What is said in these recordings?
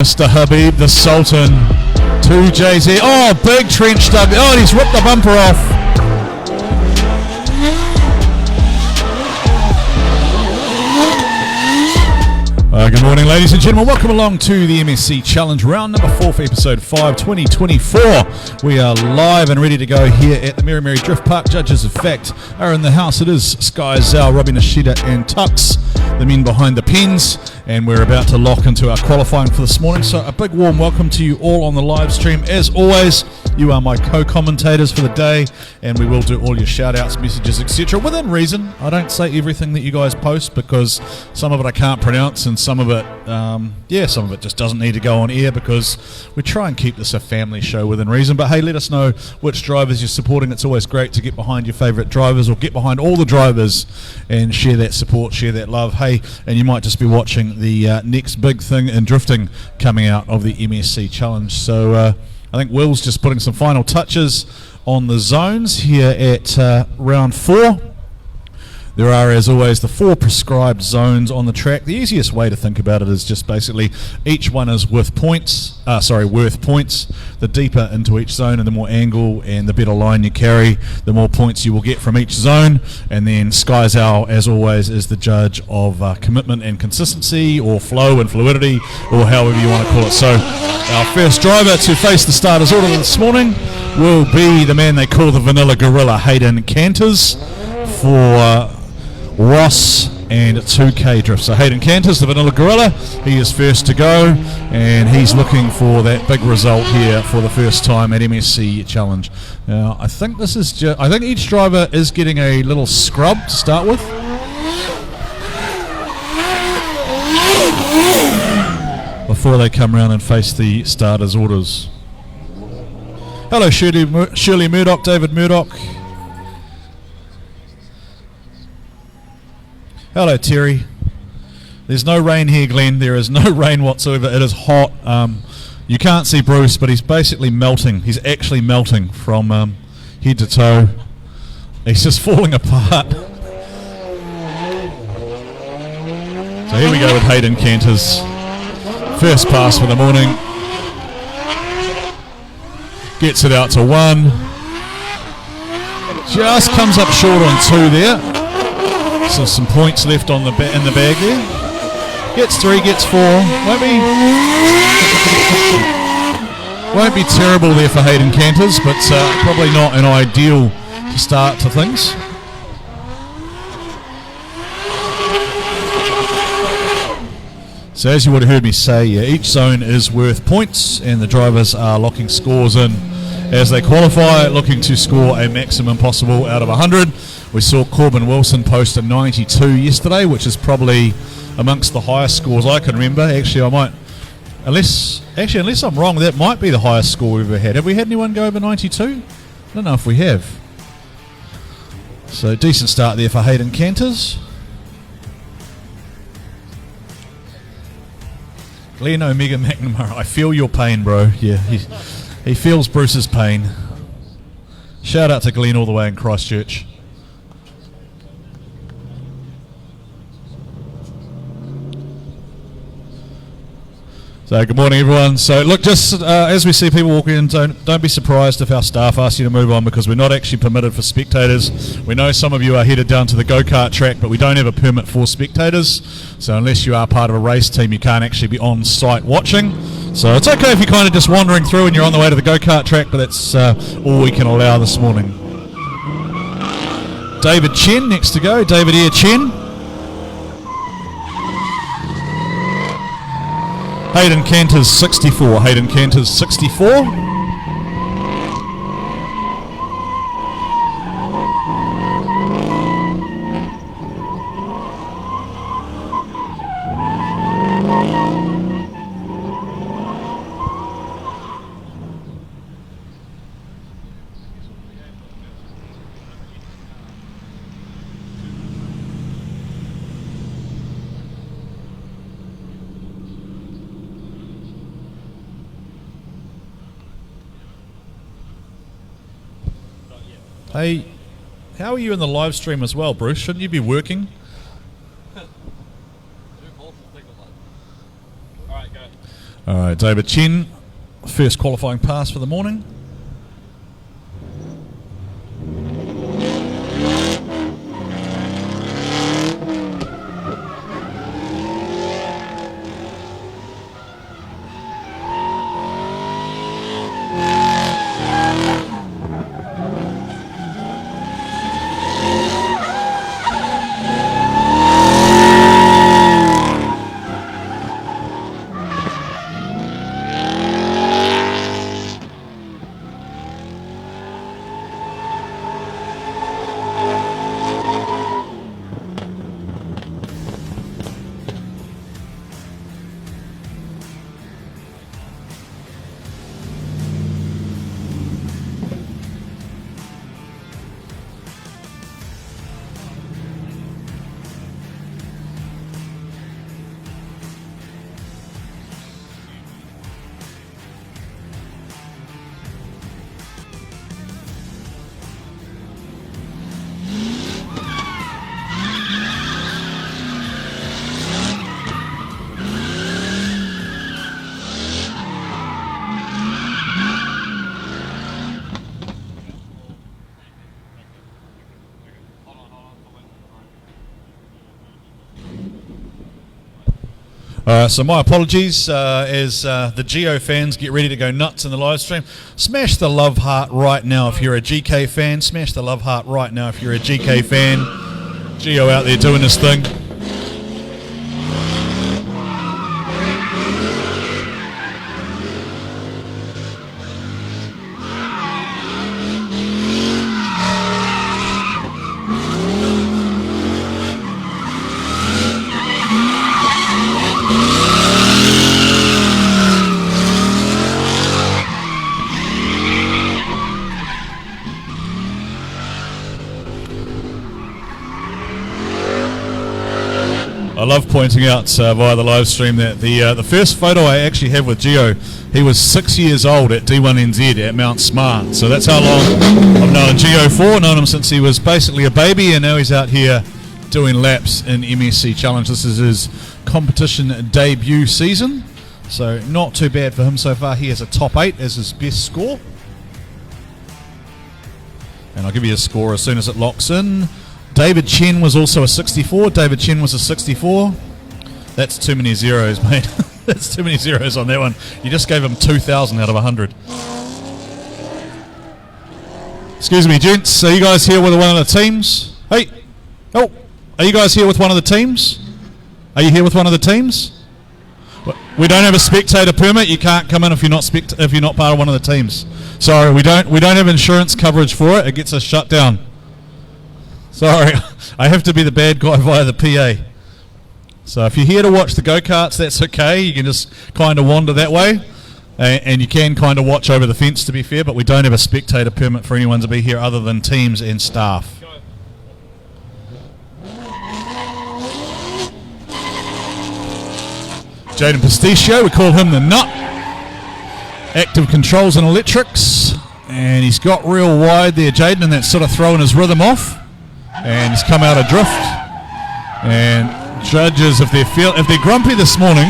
Mr. Habib, the Sultan, to Jay-Z. Oh, big trench stub. Oh, he's ripped the bumper off. Good morning, ladies and gentlemen. Welcome along to the MSC Challenge, round number 4 for episode 5, 2024. We are live and ready to go here at the Meremere Drift Park. Judges of fact are in the house. It is Sky Zhao, Robbie Nishida and Tux, the men behind the pens, and we're about to lock into our qualifying for this morning. So a big warm welcome to you all on the live stream. As always, you are my co-commentators for the day, and we will do all your shout-outs, messages, etc. within reason. I don't say everything that you guys post because some of it I can't pronounce, and some of it, some of it just doesn't need to go on air because we try and keep this a family show within reason. But hey, let us know which drivers you're supporting. It's always great to get behind your favourite drivers or get behind all the drivers and share that support, share that love. Hey, and you might just be watching the next big thing in drifting coming out of the MSC Challenge. So I think Will's just putting some final touches on the zones here at round 4. There are, as always, the 4 prescribed zones on the track. The easiest way to think about it is just basically each one is worth points. The deeper into each zone and the more angle and the better line you carry, the more points you will get from each zone. And then Sky Zhao, as always, is the judge of commitment and consistency, or flow and fluidity, or however you want to call it. So our first driver to face the starters order this morning will be the man they call the Vanilla Gorilla, Hayden Canters, for Ross and 2K Drift. So Hayden Canters, the Vanilla Gorilla, he is first to go, and he's looking for that big result here for the first time at MSC Challenge. Now, I think this is I think each driver is getting a little scrub to start with. Before they come around and face the starters orders. Hello Shirley Murdoch, David Murdoch. Hello Terry. There's no rain here, Glenn. There is no rain whatsoever. It is hot. You can't see Bruce, but he's basically melting. He's actually melting from head to toe. He's just falling apart. So here we go with Hayden Canters. First pass for the morning. Gets it out to 1. Just comes up short on 2 there. So some points left on in the bag there. Gets 3, gets 4. Won't be terrible there for Hayden Canters, but probably not an ideal start to things. So as you would have heard me say, each zone is worth points, and the drivers are locking scores in as they qualify, looking to score a maximum possible out of 100. We saw Corbin Wilson post a 92 yesterday, which is probably amongst the highest scores I can remember. Actually, unless I'm wrong, that might be the highest score we've ever had. Have we had anyone go over 92? I don't know if we have. So decent start there for Hayden Canters. Glenn Omega McNamara, I feel your pain, bro. Yeah, he feels Bruce's pain. Shout out to Glenn all the way in Christchurch. So good morning everyone. So look, just as we see people walking in, don't be surprised if our staff ask you to move on, because we're not actually permitted for spectators. We know some of you are headed down to the go-kart track, but we don't have a permit for spectators. So unless you are part of a race team, you can't actually be on site watching. So it's okay if you're kind of just wandering through and you're on the way to the go-kart track, but that's all we can allow this morning. David Chen next to go. David Air Chen. Hayden Canters 64. Hayden Canters 64. Hey, how are you in the live stream as well, Bruce? Shouldn't you be working? All right, David Chen, first qualifying pass for the morning. So my apologies as the Geo fans get ready to go nuts in the live stream. Smash the love heart right now if you're a GK fan. Smash the love heart right now if you're a GK fan. Geo out there doing this thing. I love pointing out via the live stream that the first photo I actually have with Geo, he was 6 years old at D1NZ at Mount Smart. So that's how long I've known Geo for. Known him since he was basically a baby, and now he's out here doing laps in MSC Challenge. This is his competition debut season, so not too bad for him so far. He has a top 8 as his best score, and I'll give you a score as soon as it locks in. David Chen was also a 64. David Chen was a 64. That's too many zeros, mate. That's too many zeros on that one. You just gave him 2,000 out of 100. Excuse me, gents. Are you guys here with one of the teams? Hey. Oh, are you guys here with one of the teams? Are you here with one of the teams? We don't have a spectator permit. You can't come in if you're not part of one of the teams. Sorry, we don't have insurance coverage for it. It gets us shut down. Sorry, I have to be the bad guy via the PA. So if you're here to watch the go-karts, that's okay. You can just kind of wander that way. And you can kind of watch over the fence, to be fair, but we don't have a spectator permit for anyone to be here other than teams and staff. Jaden Pasticcio, we call him the Nut. Active controls and electrics. And he's got real wide there, Jaden, and that's sort of throwing his rhythm off. And he's come out of drift. And judges, if they're grumpy this morning,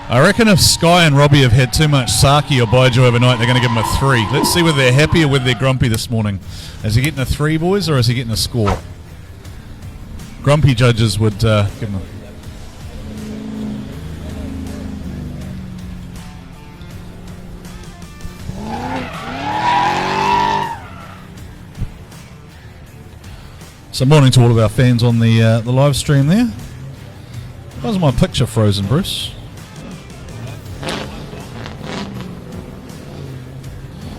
I reckon if Sky and Robbie have had too much sake or baijiu overnight, they're going to give him a 3. Let's see whether they're happy or whether they're grumpy this morning. Is he getting a 3, boys, or is he getting a score? Grumpy judges would give him a... So morning to all of our fans on the live stream there. Why is my picture frozen, Bruce?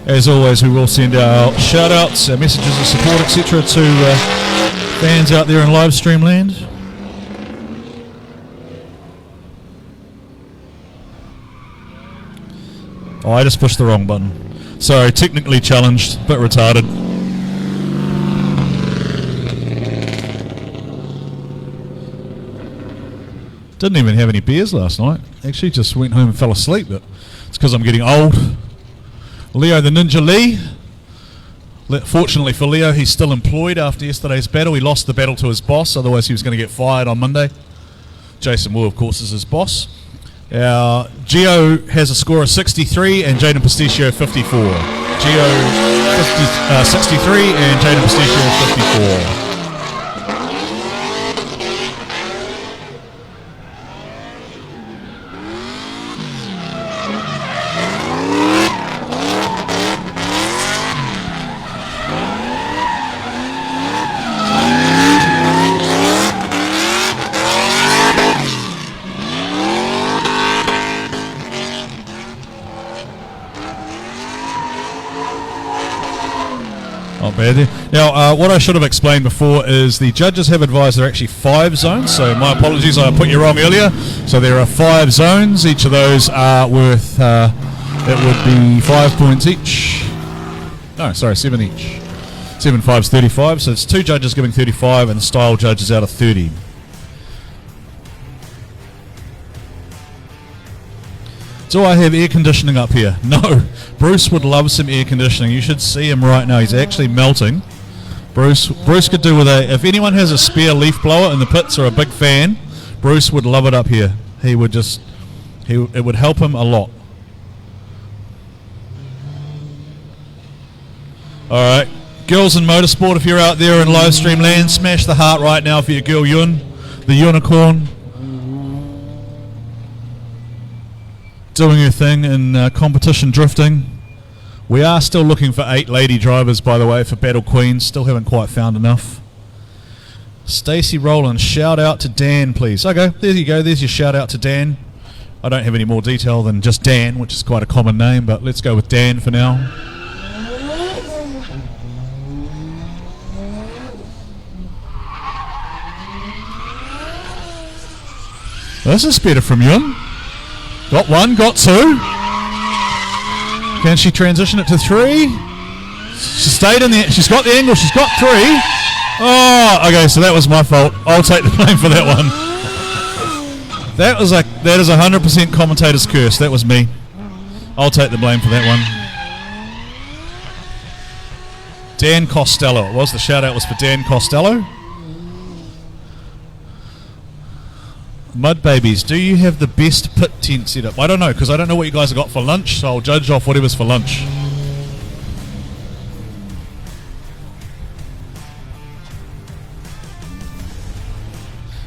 As always, we will send our shout-outs, our messages of support, etc. to fans out there in live stream land. Oh, I just pushed the wrong button. Sorry, technically challenged, but retarded. Didn't even have any beers last night. Actually, just went home and fell asleep, but it's because I'm getting old. Leo the Ninja Lee, Fortunately for Leo, he's still employed after yesterday's battle. He lost the battle to his boss, otherwise he was going to get fired on Monday. Jason Wu, of course, is his boss. Gio has a score of 63 and Jaden Pasticcio 54. Gio 63 and Jaden Pasticcio 54. Now, what I should have explained before is the judges have advised there are actually 5 zones, so my apologies, I put you wrong earlier. So there are 5 zones, each of those are worth, it would be 5 points each. No, sorry, 7 each. 7 5's 35, so it's 2 judges giving 35 and the style judges out of 30. Do I have air conditioning up here? No. Bruce would love some air conditioning. You should see him right now. He's actually melting. Bruce could do with if anyone has a spare leaf blower in the pits or a big fan, Bruce would love it up here. It would help him a lot. All right. Girls in motorsport, if you're out there in live stream land, smash the heart right now for your girl Yun, the unicorn. Doing her thing in competition drifting. We are still looking for 8 lady drivers, by the way, for Battle Queens. Still haven't quite found enough. Stacey Rowland, shout out to Dan, please. Okay, there you go. There's your shout out to Dan. I don't have any more detail than just Dan, which is quite a common name, but let's go with Dan for now. This is better from Yun. Got 1, got 2. Can she transition it to 3? She stayed in there. She's got the angle. She's got 3. Oh, okay, so that was my fault. I'll take the blame for that one. That is 100% commentator's curse. That was me. I'll take the blame for that one. Dan Costello. It was. The shout out was for Dan Costello. Mud Babies, do you have the best pit tent setup? I don't know, because I don't know what you guys have got for lunch, so I'll judge off whatever's for lunch.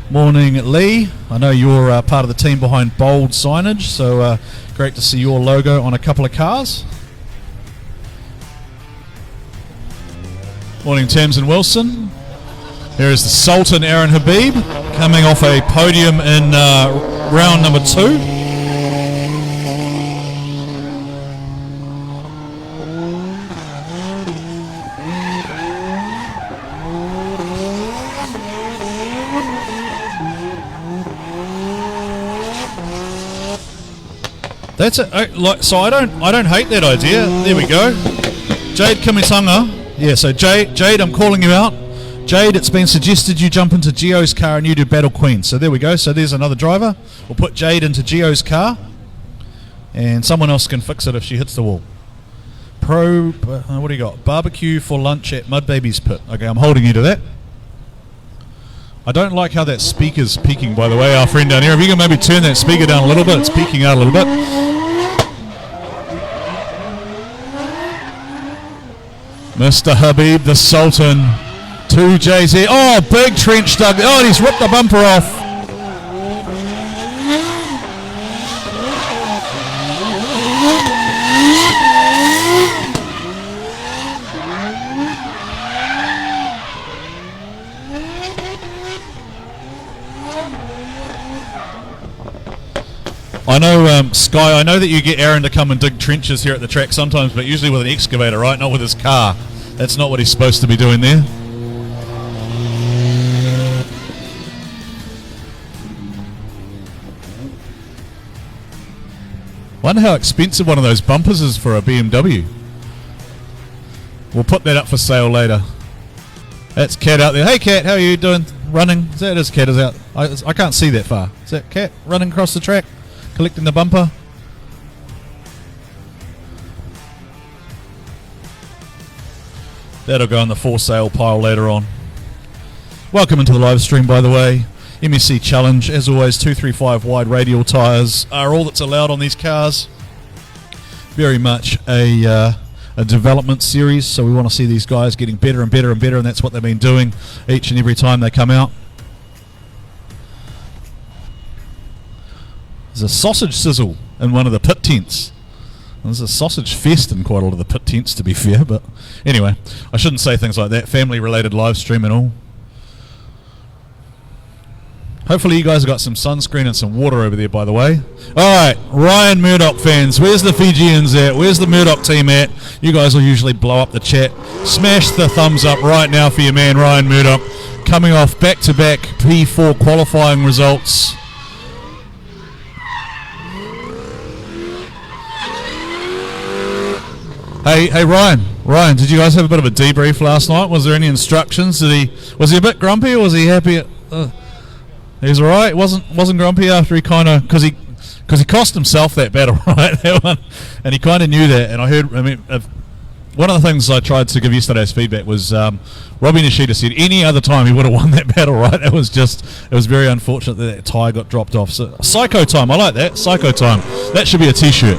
Morning, Lee. I know you're part of the team behind Bold Signage, so great to see your logo on a couple of cars. Morning, Tamsin Wilson. Here is the Sultan Aaron Habib coming off a podium in round number 2. That's it. So I don't hate that idea. There we go. Jade Kimitanga. Yeah. So Jade, I'm calling you out. Jade, it's been suggested you jump into Gio's car and you do Battle Queen. So there we go. So there's another driver. We'll put Jade into Gio's car, and someone else can fix it if she hits the wall. What do you got? Barbecue for lunch at Mud Baby's pit. Okay, I'm holding you to that. I don't like how that speaker's peaking, by the way, our friend down here. If you can maybe turn that speaker down a little bit, it's peaking out a little bit. Mr. Habib, the Sultan. 2 J's here. Oh, big trench dug. Oh, and he's ripped the bumper off. I know, Sky, I know that you get Aaron to come and dig trenches here at the track sometimes, but usually with an excavator, right? Not with his car. That's not what he's supposed to be doing there. Wonder how expensive one of those bumpers is for a BMW. We'll put that up for sale later. That's Kat out there. Hey Kat, how are you doing? Running? That is Kat is out. I can't see that far. Is that Kat running across the track, collecting the bumper? That'll go on the for sale pile later on. Welcome into the live stream, by the way. MSC Challenge, as always, 235 wide radial tyres are all that's allowed on these cars. Very much a development series, so we want to see these guys getting better and better and better, and that's what they've been doing each and every time they come out. There's a sausage sizzle in one of the pit tents. There's a sausage fest in quite a lot of the pit tents, to be fair, but anyway, I shouldn't say things like that. Family-related live stream and all. Hopefully you guys have got some sunscreen and some water over there, by the way. Alright, Ryan Murdoch fans, where's the Fijians at? Where's the Murdoch team at? You guys will usually blow up the chat. Smash the thumbs up right now for your man Ryan Murdoch, coming off back-to-back P4 qualifying results. Hey Ryan, did you guys have a bit of a debrief last night? Was there any instructions? Was he a bit grumpy, or was he happy? He was alright. Wasn't grumpy after he kind of, because he cost himself that battle, right? That one, and he kind of knew that. And I heard, one of the things I tried to give yesterday's feedback was Robbie Nishida said any other time he would have won that battle, right? It was very unfortunate that tyre got dropped off. So Psycho Time, I like that. Psycho Time. That should be a t-shirt.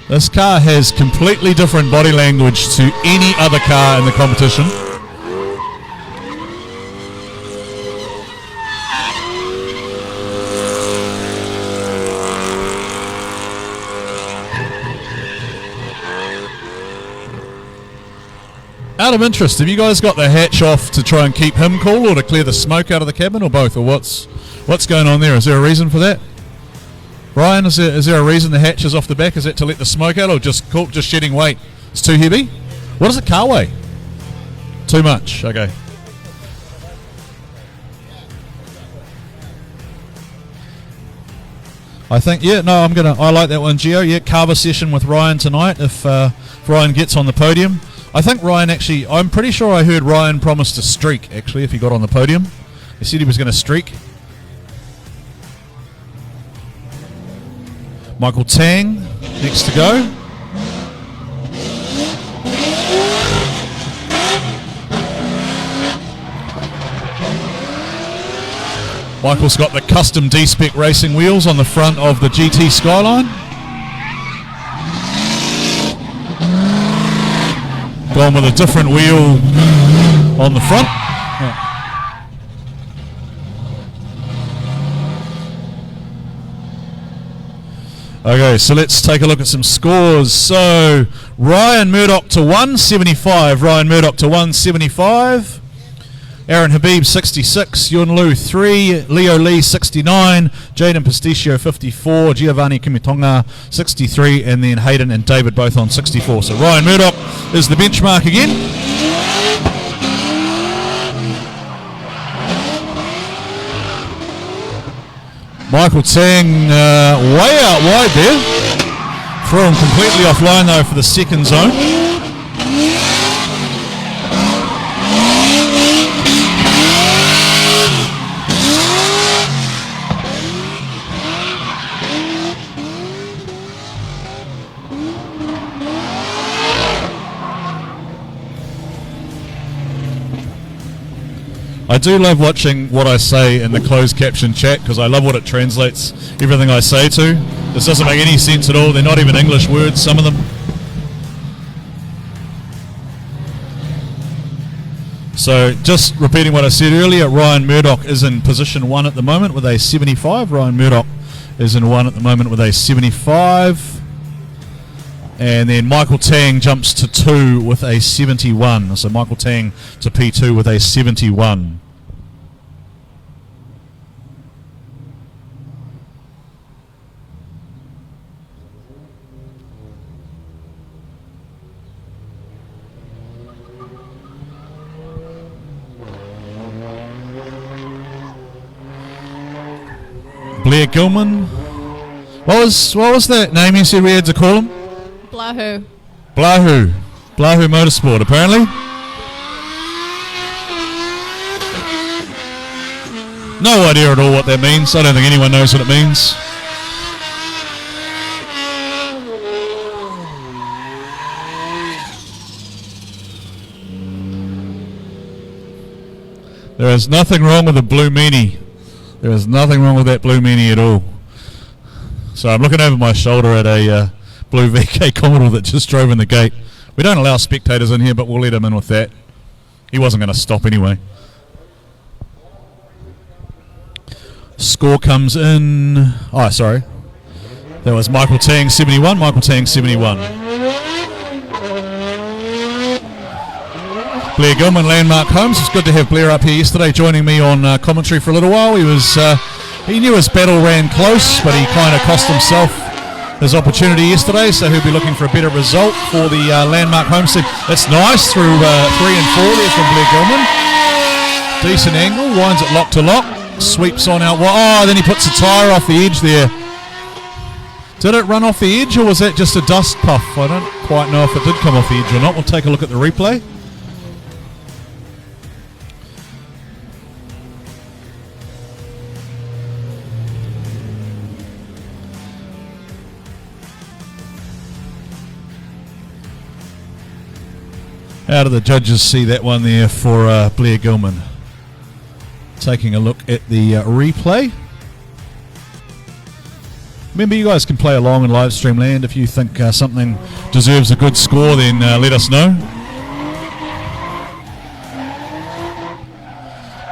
This car has completely different body language to any other car in the competition. Out of interest, have you guys got the hatch off to try and keep him cool, or to clear the smoke out of the cabin, or both, or what's going on there? Is there a reason for that? Ryan, is there a reason the hatch is off the back? Is it to let the smoke out, or just shedding weight? It's too heavy? What does a car weigh? Too much, okay. I think, I like that one, Gio. Yeah, carver session with Ryan tonight if Ryan gets on the podium. I think Ryan actually, I'm pretty sure I heard Ryan promise to streak, actually, if he got on the podium. He said he was going to streak. Michael Tang, next to go. Michael's got the custom D-Spec racing wheels on the front of the GT Skyline. Gone with a different wheel on the front. Okay, so let's take a look at some scores. So, Ryan Murdoch to 175. Ryan Murdoch to 175. Aaron Habib 66. Yun Lu 3. Leo Lee 69. Jaden Pasticcio 54. Giovanni Kimitonga 63. And then Hayden and David both on 64. So Ryan Murdoch is the benchmark again. Michael Tang way out wide there. Threw him completely offline though for the second zone. I do love watching what I say in the closed caption chat because I love what it translates everything I say to. This doesn't make any sense at all. They're not even English words, some of them. So just repeating what I said earlier, Ryan Murdoch is in position 1 at the moment with a 75. Ryan Murdoch is in 1 at the moment with a 75. And then Michael Tang jumps to 2 with a 71. So Michael Tang to P2 with a 71. Blair Gilman. What was that name you said we had to call him? Blahu Motorsport, apparently. No idea at all what that means. I don't think anyone knows what it means. There is nothing wrong with the blue meanie. There is nothing wrong with that blue meanie at all. So I'm looking over my shoulder at a blue VK Commodore that just drove in the gate. We don't allow spectators in here, but we'll let him in with that. He wasn't going to stop anyway. Score comes in. Oh, sorry. That was Michael Tang 71. Michael Tang 71. Blair Gilman, Landmark Homes. It's good to have Blair up here yesterday, joining me on commentary for a little while. He knew his battle ran close, but he kind of cost himself his opportunity yesterday, so he'll be looking for a better result for the Landmark Homes team. That's nice through 3 and 4 there from Blair Gilman. Decent angle, winds it lock to lock, sweeps on out. Oh, then he puts the tyre off the edge there. Did it run off the edge, or was that just a dust puff? I don't quite know if it did come off the edge or not. We'll take a look at the replay. How do the judges see that one there for Blair Gilman? Taking a look at the replay. Remember, you guys can play along in live stream land. If you think something deserves a good score, then let us know.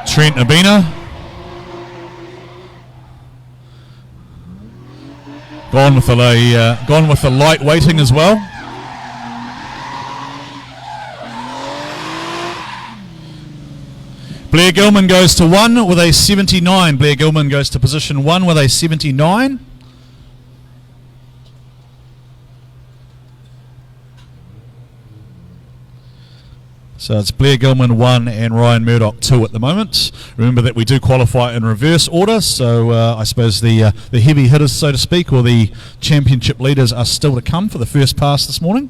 Trent Abena. Gone with the light weighting as well. Blair Gilman goes to 1 with a 79. Blair Gilman goes to position 1 with a 79. So it's Blair Gilman 1 and Ryan Murdoch 2 at the moment. Remember that we do qualify in reverse order, so I suppose the heavy hitters, so to speak, or the championship leaders are still to come for the first pass this morning.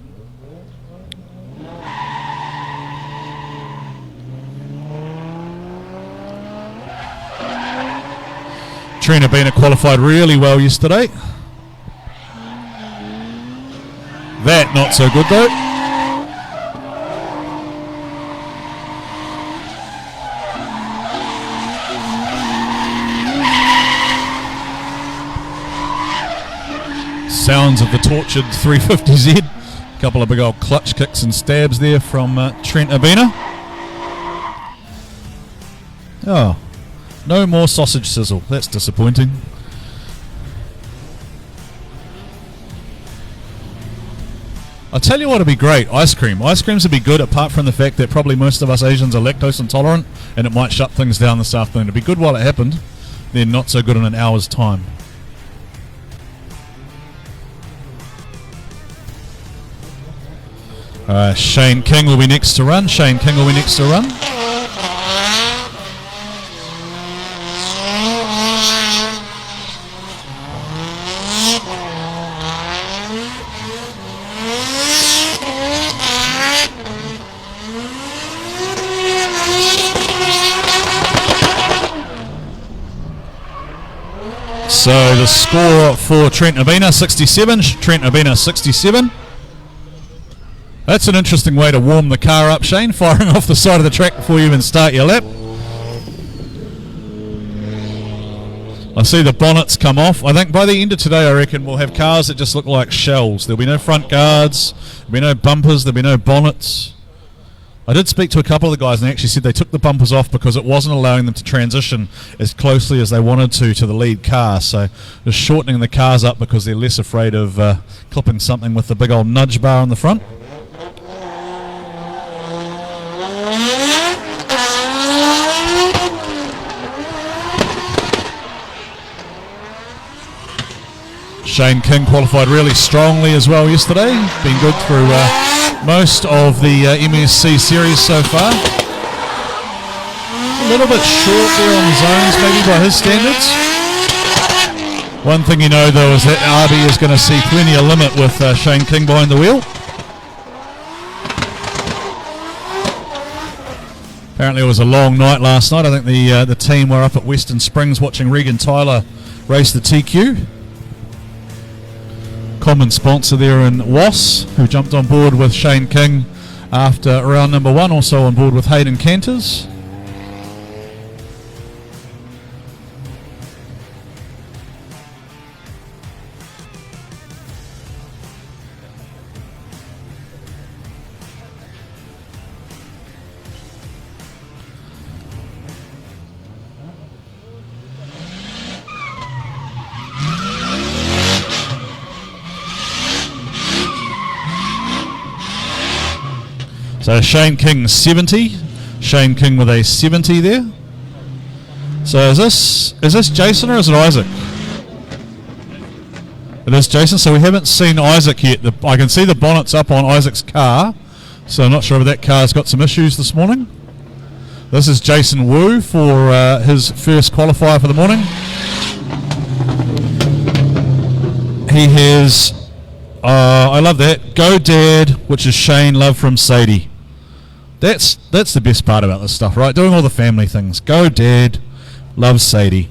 Trina Bena qualified really well yesterday. That not so good though. Sounds of the tortured 350Z. A couple of big old clutch kicks and stabs there from Trent Abena. Oh. No more sausage sizzle. That's disappointing. I'll tell you what would be great. Ice cream. Ice creams would be good, apart from the fact that probably most of us Asians are lactose intolerant, and it might shut things down this afternoon. It'd be good while it happened, then not so good in an hour's time. Shane King will be next to run. Shane King will be next to run. So the score for Trent Abena, 67. Trent Abena, 67. That's an interesting way to warm the car up, Shane, firing off the side of the track before you even start your lap. I see the bonnets come off. I think by the end of today, I reckon we'll have cars that just look like shells. There'll be no front guards, there'll be no bumpers, there'll be no bonnets. I did speak to a couple of the guys and they actually said they took the bumpers off because it wasn't allowing them to transition as closely as they wanted to the lead car. So just shortening the cars up because they're less afraid of clipping something with the big old nudge bar on the front. Shane King qualified really strongly as well yesterday. Been good through most of the MSC series so far. A little bit short there on the zones maybe by his standards. One thing you know though is that RB is going to see plenty of limit with Shane King behind the wheel. Apparently it was a long night last night. I think the team were up at Western Springs watching Regan Tyler race the TQ. Common sponsor there in Was, who jumped on board with Shane King after round number 1, also on board with Hayden Canters. So Shane King 70. Shane King with a 70 there. So is this Jason or is it Isaac? It is Jason. So we haven't seen Isaac yet. I can see the bonnet's up on Isaac's car. So I'm not sure if that car's got some issues this morning. This is Jason Wu for his first qualifier for the morning. He has, I love that, Go Dad, which is Shane, love from Sadie. That's the best part about this stuff, right? Doing all the family things. Go Dad, love Sadie.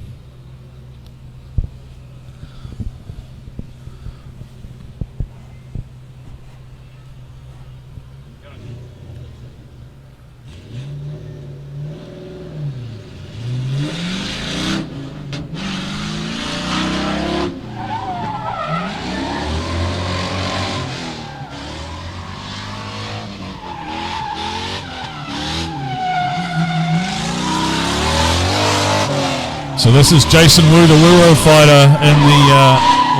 So this is Jason Wu, the Wuro fighter in the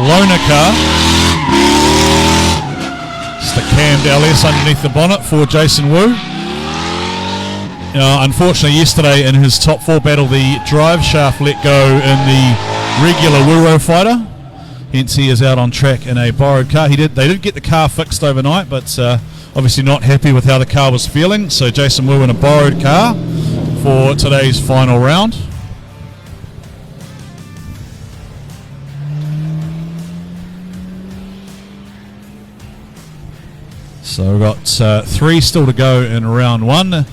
loaner car. It's the cammed LS underneath the bonnet for Jason Wu. Unfortunately, yesterday in his top 4 battle, the drive shaft let go in the regular Wuro fighter. Hence, he is out on track in a borrowed car. They did get the car fixed overnight, but obviously not happy with how the car was feeling. So Jason Wu in a borrowed car for today's final round. So we've got 3 still to go in round 1.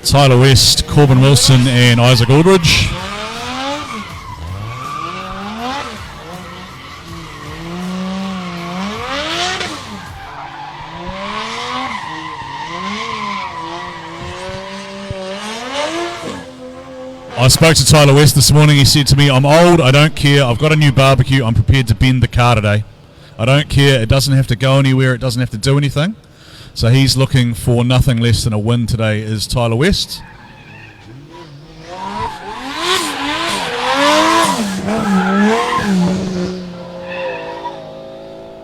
Tyler West, Corbin Wilson and Isaac Aldridge. I spoke to Tyler West this morning. He said to me, I'm old, I don't care, I've got a new barbecue, I'm prepared to bend the car today. I don't care, it doesn't have to go anywhere, it doesn't have to do anything. So he's looking for nothing less than a win today, is Tyler West.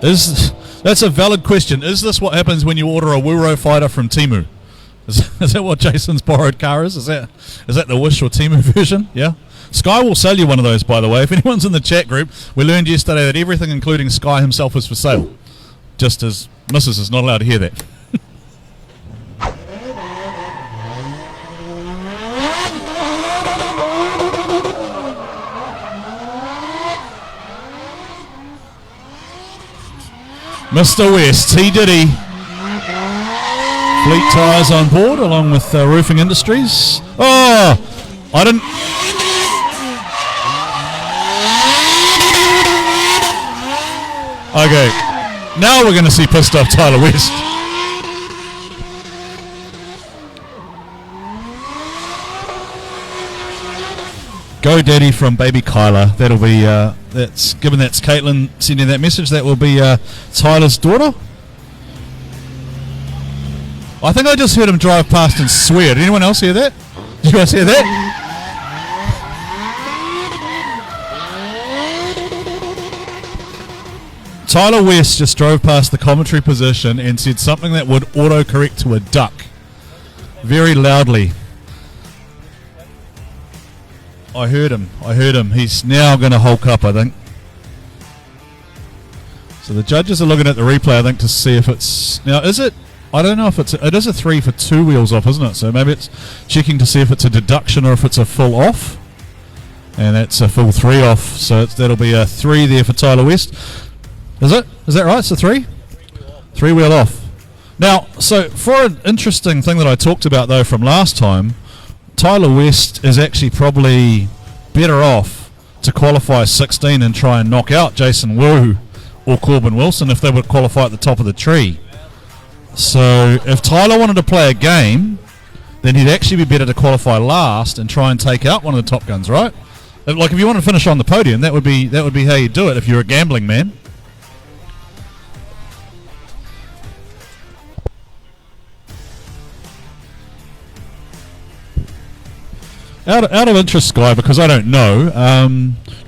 That's a valid question. Is this what happens when you order a Wuro fighter from Temu? Is that what Jason's borrowed car is? Is that the Wish or Temu version? Yeah. Sky will sell you one of those, by the way. If anyone's in the chat group, we learned yesterday that everything, including Sky himself, is for sale. Just as Mrs. is not allowed to hear that. Mr. West, T. Diddy. Fleet Tyres on board, along with Roofing Industries. Oh, I didn't... Okay, now we're going to see pissed off Tyler West. Go Daddy from Baby Kyla. That'll be, that's given that's Caitlin sending that message, that will be Tyler's daughter. I think I just heard him drive past and swear. Did anyone else hear that? Did you guys hear that? Tyler West just drove past the commentary position and said something that would auto-correct to a duck. Very loudly. I heard him. He's now going to hulk up, I think. So the judges are looking at the replay, I think, to see if it's... Now, is it... I don't know if it is a 3 for 2 wheels off, isn't it? So maybe it's checking to see if it's a deduction or if it's a full off. And that's a full 3 off. So that'll be a 3 there for Tyler West. Is it? Is that right? It's a 3? 3 wheel off. Now, so for an interesting thing that I talked about, though, from last time, Tyler West is actually probably better off to qualify 16 and try and knock out Jason Wu or Corbin Wilson if they would qualify at the top of the tree. So if Tyler wanted to play a game, then he'd actually be better to qualify last and try and take out one of the top guns, right? Like if you want to finish on the podium, that would be how you do it if you're a gambling man. Out of interest, Guy, because I don't know,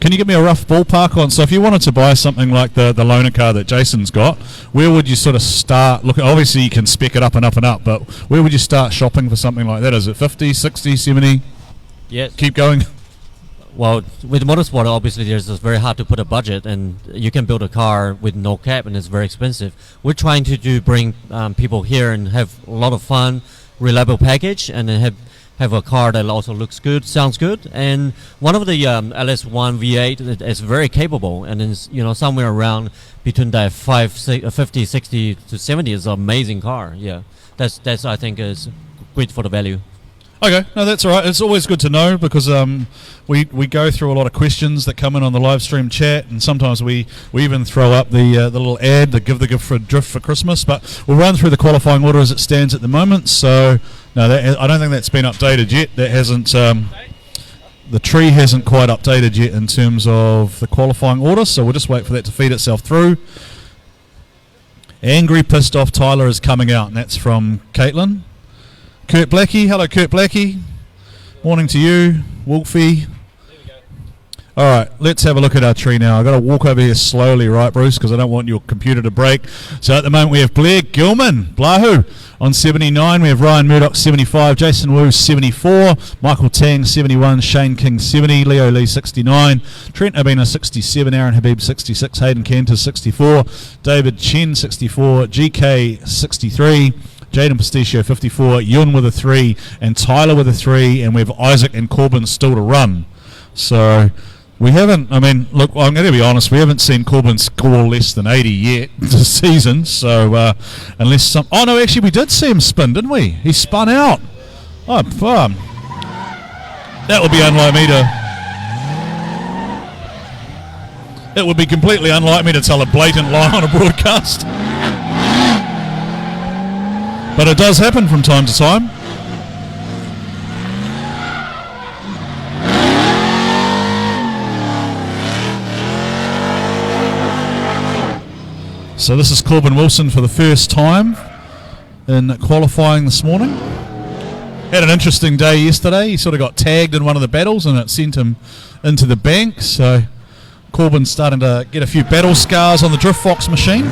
can you give me a rough ballpark on, so if you wanted to buy something like the loaner car that Jason's got, where would you sort of start looking? Obviously you can spec it up and up and up, but where would you start shopping for something like that? Is it 50, 60, 70? Yes. Keep going. Well, with motorsport, obviously, it's very hard to put a budget, and you can build a car with no cap, and it's very expensive. We're trying to bring people here and have a lot of fun, reliable package, and then have a car that also looks good, sounds good. And one of the LS1 V8 is very capable, and it's, somewhere around between that 50, 60 to 70 is an amazing car. Yeah, that's I think is great for the value. Okay, no, that's all right. It's always good to know because we go through a lot of questions that come in on the live stream chat, and sometimes we even throw up the little ad to give the gift for a drift for Christmas. But we'll run through the qualifying order as it stands at the moment. So no, I don't think that's been updated yet. That hasn't. The tree hasn't quite updated yet in terms of the qualifying order. So we'll just wait for that to feed itself through. Angry, pissed off Tyler is coming out, and that's from Caitlin. Kurt Blackie, hello Kurt Blackie. Morning to you, Wolfie. Alright, let's have a look at our tree now. I've got to walk over here slowly, right Bruce, because I don't want your computer to break. So at the moment we have Blair Gilman, Blahu, on 79. We have Ryan Murdoch, 75. Jason Wu, 74. Michael Tang, 71. Shane King, 70. Leo Lee, 69. Trent Abina, 67. Aaron Habib, 66. Hayden Cantor, 64. David Chen, 64. GK, 63. Jaden Pasticcio, 54, Yun with a 3, and Tyler with a 3, and we have Isaac and Corbin still to run. So we haven't, look, I'm going to be honest, we haven't seen Corbin score less than 80 yet this season, so unless no, actually we did see him spin, didn't we? He spun out. Oh, that would be unlike me to... It would be completely unlike me to tell a blatant lie on a broadcast. But it does happen from time to time. So this is Corbin Wilson for the first time in qualifying this morning. Had an interesting day yesterday. He sort of got tagged in one of the battles and it sent him into the bank. So Corbin's starting to get a few battle scars on the Drift Fox machine.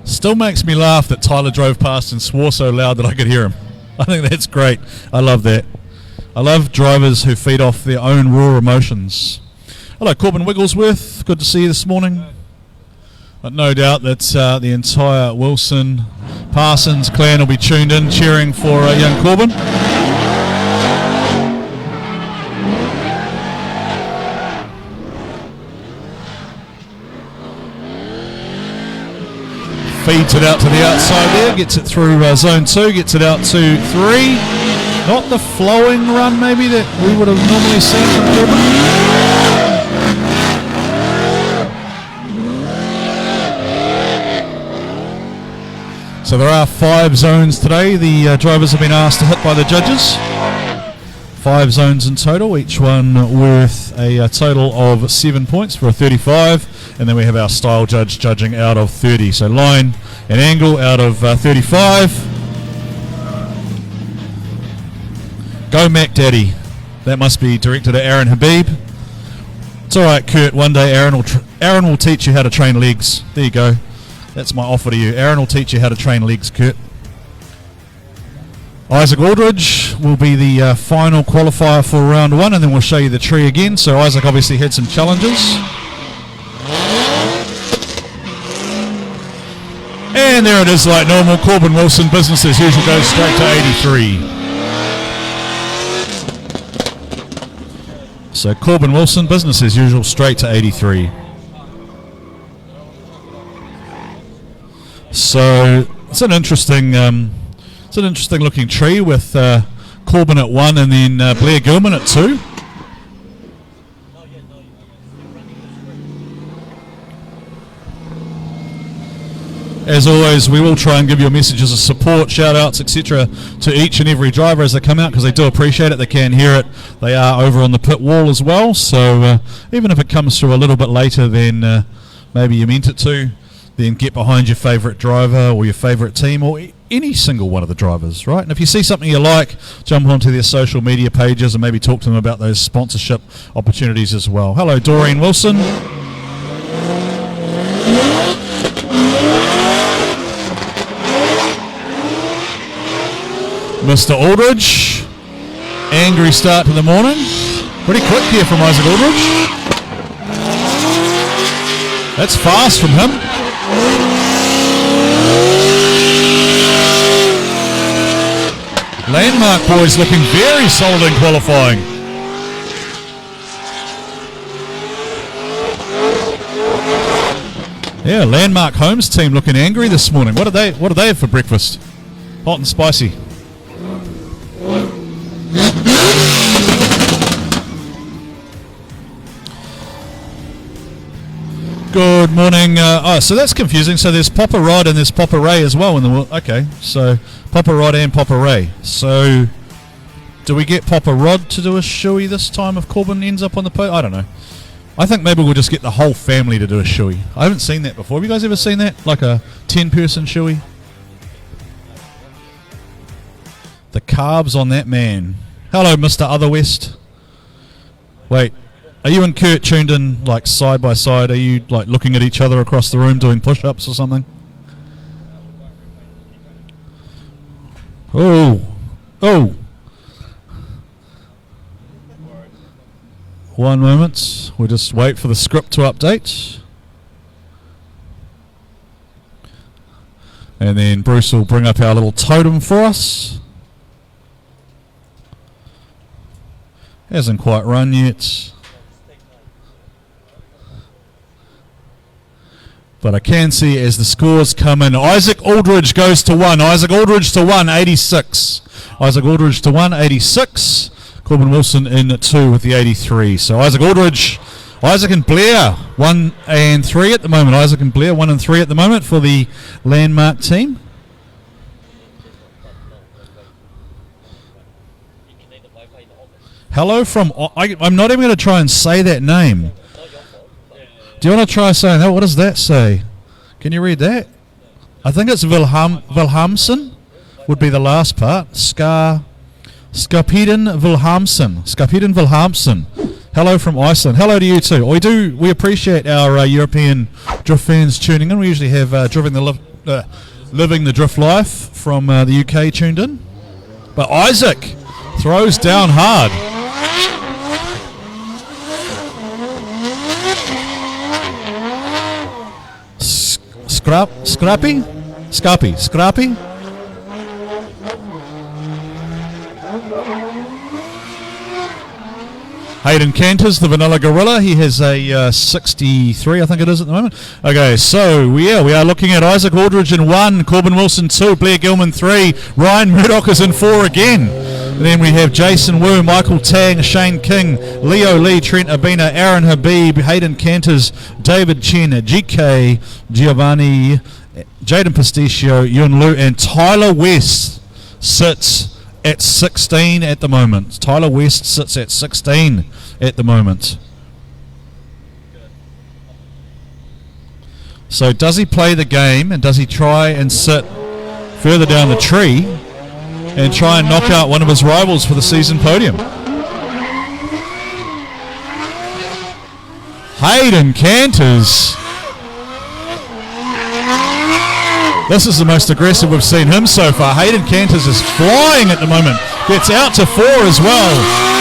Still makes me laugh that Tyler drove past and swore so loud that I could hear him. I think that's great. I love that. I love drivers who feed off their own raw emotions. Hello, Corbin Wigglesworth. Good to see you this morning. But no doubt that the entire Wilson Parsons clan will be tuned in cheering for young Corbin. Feeds it out to the outside there, gets it through zone 2, gets it out to 3. Not the flowing run maybe that we would have normally seen from Corbin. So there are 5 zones today. The drivers have been asked to hit by the judges. 5 zones in total, each one worth a total of 7 points for a 35. And then we have our style judge judging out of 30. So line and angle out of 35. Go Mac Daddy. That must be directed at Aaron Habib. It's all right, Kurt. One day Aaron will teach you how to train legs. There you go. That's my offer to you. Aaron will teach you how to train legs, Kurt. Isaac Aldridge will be the final qualifier for round 1, and then we'll show you the tree again. So Isaac obviously had some challenges. And there it is like normal. Corbin Wilson, business as usual, goes straight to 83. So Corbin Wilson, business as usual, straight to 83. So it's an interesting looking tree with Corbin at 1 and then Blair Gilman at 2. As always, we will try and give you messages of support, shout-outs, etc. to each and every driver as they come out, because they do appreciate it. They can hear it. They are over on the pit wall as well, so even if it comes through a little bit later than maybe you meant it to, then get behind your favourite driver or your favourite team or any single one of the drivers, right? And if you see something you like, jump onto their social media pages and maybe talk to them about those sponsorship opportunities as well. Hello, Doreen Wilson. Mr. Aldridge, angry start to the morning. Pretty quick here from Isaac Aldridge. That's fast from him. Landmark boys looking very solid in qualifying. Yeah, Landmark Homes team looking angry this morning. What do they have for breakfast? Hot and spicy. Good morning. So that's confusing. So there's Papa Rod and there's Papa Ray as well in the okay. So Papa Rod and Papa Ray. So do we get Papa Rod to do a shoey this time if Corbin ends up on the podium? I don't know. I think maybe we'll just get the whole family to do a shoey. I haven't seen that before. Have you guys ever seen that? Like a 10-person shoey? The carbs on that man. Hello, Mr. Other West. Wait. Are you and Kurt tuned in like side by side? Are you like looking at each other across the room doing push-ups or something? Oh. One moment. We'll just wait for the script to update. And then Bruce will bring up our little totem for us. Hasn't quite run yet. But I can see as the scores come in, Isaac Aldridge goes to 1. Isaac Aldridge to 1, 86. Isaac Aldridge to 1, 86. Corbin Wilson in 2 with the 83. So Isaac Aldridge, Isaac and Blair 1 and 3 at the moment. Isaac and Blair 1 and 3 at the moment for the Landmark team. Hello from, I'm not even going to try and say that name. Do you want to try saying that? What does that say? Can you read that? I think it's Wilhamsen would be the last part. Skapiden Wilhamsen. Hello from Iceland. Hello to you too. We appreciate our European drift fans tuning in. We usually have Living the Drift Life from the UK tuned in. But Isaac throws down hard. Scrappy. Hayden Canters, the Vanilla Gorilla. He has a 63, I think it is at the moment. Okay, so we are looking at Isaac Aldridge in 1, Corbin Wilson 2, Blair Gilman 3, Ryan Murdoch is in 4 again. And then we have Jason Wu, Michael Tang, Shane King, Leo Lee, Trent Abina, Aaron Habib, Hayden Canters, David Chen, GK, Giovanni, Jaden Pasticcio, Yun Lu, and Tyler West sits at 16 at the moment. Tyler West sits at 16 at the moment. So does he play the game and does he try and sit further down the tree and try and knock out one of his rivals for the season podium? Hayden Canters. This is the most aggressive we've seen him so far. Hayden Canters is flying at the moment. Gets out to 4 as well.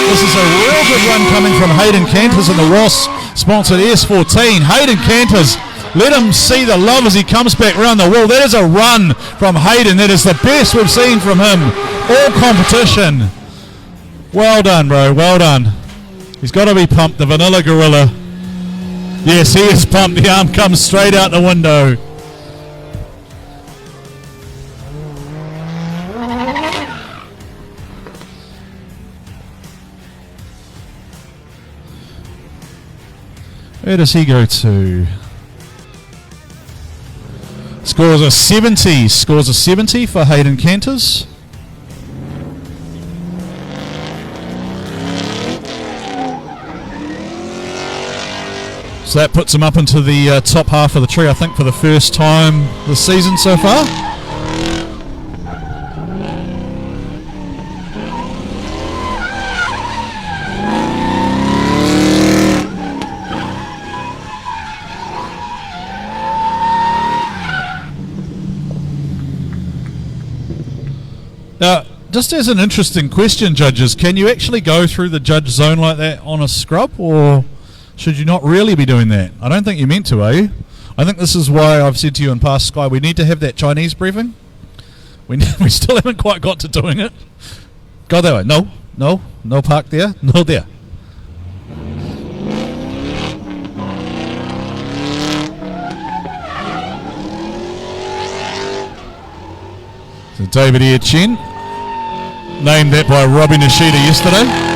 This is a real good run coming from Hayden Canters in the Ross-sponsored S14. Hayden Canters, let him see the love as he comes back around the wall. That is a run from Hayden. That is the best we've seen from him all competition. Well done, bro. Well done. He's got to be pumped, the Vanilla Gorilla. Yes, he is pumped. The arm comes straight out the window. Where does he go to? Scores a 70. Scores a 70 for Hayden Canters. So that puts him up into the top half of the tree, I think, for the first time this season so far. Now, just as an interesting question, judges, can you actually go through the judge zone like that on a scrub, or should you not really be doing that? I don't think you're meant to, are you? I think this is why I've said to you in past, Sky, we need to have that Chinese briefing. We still haven't quite got to doing it. Go that way. No park there. No there. So David Chen, named that by Robbie Nishida yesterday.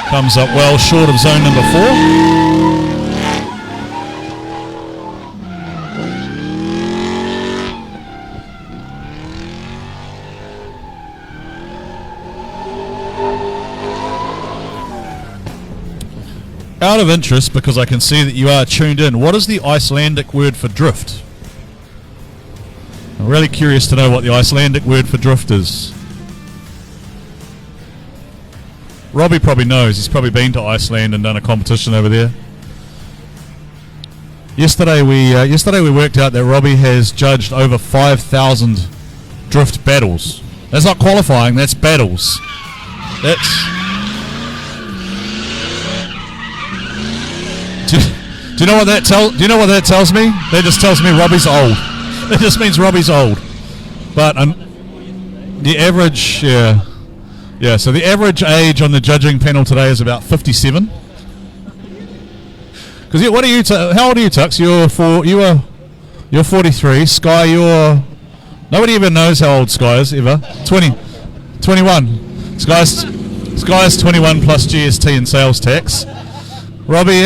Comes up well short of zone number 4. Out of interest, because I can see that you are tuned in, what is the Icelandic word for drift? I'm really curious to know what the Icelandic word for drift is. Robbie probably knows. He's probably been to Iceland and done a competition over there. Yesterday we worked out that Robbie has judged over 5,000 drift battles. That's not qualifying. That's battles. Do you know what that tells me? That just tells me Robbie's old. That just means Robbie's old. But the average, yeah. So the average age on the judging panel today is about 57. Because what are you? How old are you, Tux? You're 43. Sky, nobody even knows how old Sky is ever. 21. Sky's 21 plus GST and sales tax. Robbie,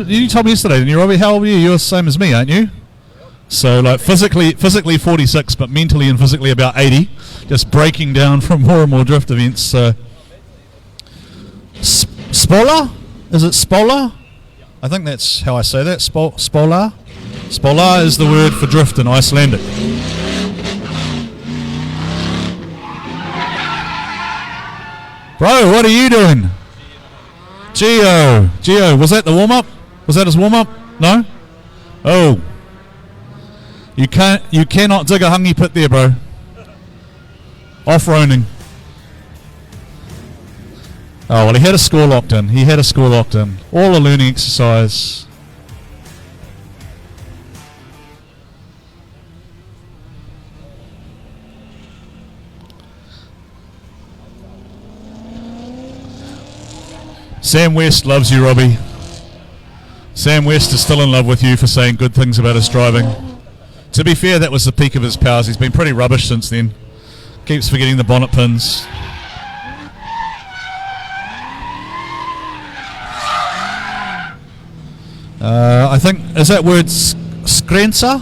you told me yesterday, didn't you, Robbie? How old are you? You're the same as me, aren't you? So, like, physically 46, but mentally and physically about 80. Just breaking down from more and more drift events. So, Spola? Is it Spola? I think that's how I say that. Spola? Spola is the word for drift in Icelandic. Bro, what are you doing? Gio, was that the warm-up? Was that his warm-up? No? Oh. You cannot dig a hungy pit there, bro. Off-roning. Oh, well, he had a score locked in. All a learning exercise. Sam West loves you, Robbie. Sam West is still in love with you for saying good things about his driving. To be fair, that was the peak of his powers. He's been pretty rubbish since then. Keeps forgetting the bonnet pins. I think, is that word skrensa?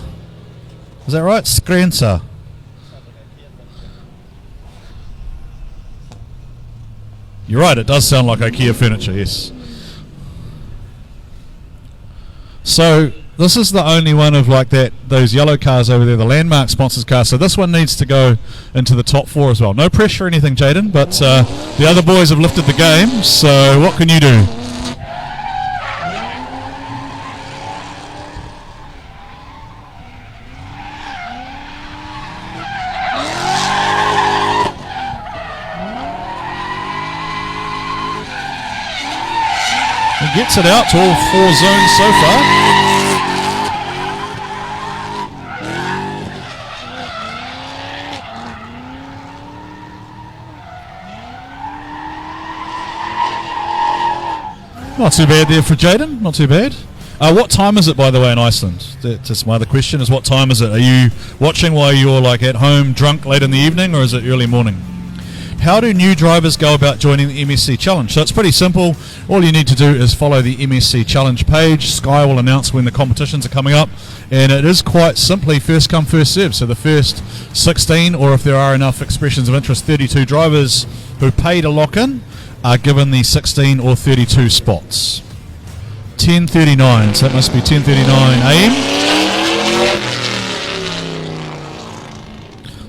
Is that right? Skrensa. You're right, it does sound like IKEA furniture, yes. So this is the only one of like those yellow cars over there, the Landmark sponsors car. So this one needs to go into the top 4 as well. No pressure or anything, Jaden, but the other boys have lifted the game, so what can you do? He gets it out to all 4 zones so far. Not too bad there for Jaden, not too bad. What time is it, by the way, in Iceland? That's my other question, is what time is it? Are you watching while you're like at home drunk late in the evening, or is it early morning? How do new drivers go about joining the MSC Challenge? So it's pretty simple. All you need to do is follow the MSC Challenge page. Sky will announce when the competitions are coming up, and it is quite simply first come, first serve. So the first 16, or if there are enough expressions of interest, 32 drivers who pay to lock in, are given the 16 or 32 spots. 10:39, so that must be 10:39 a.m.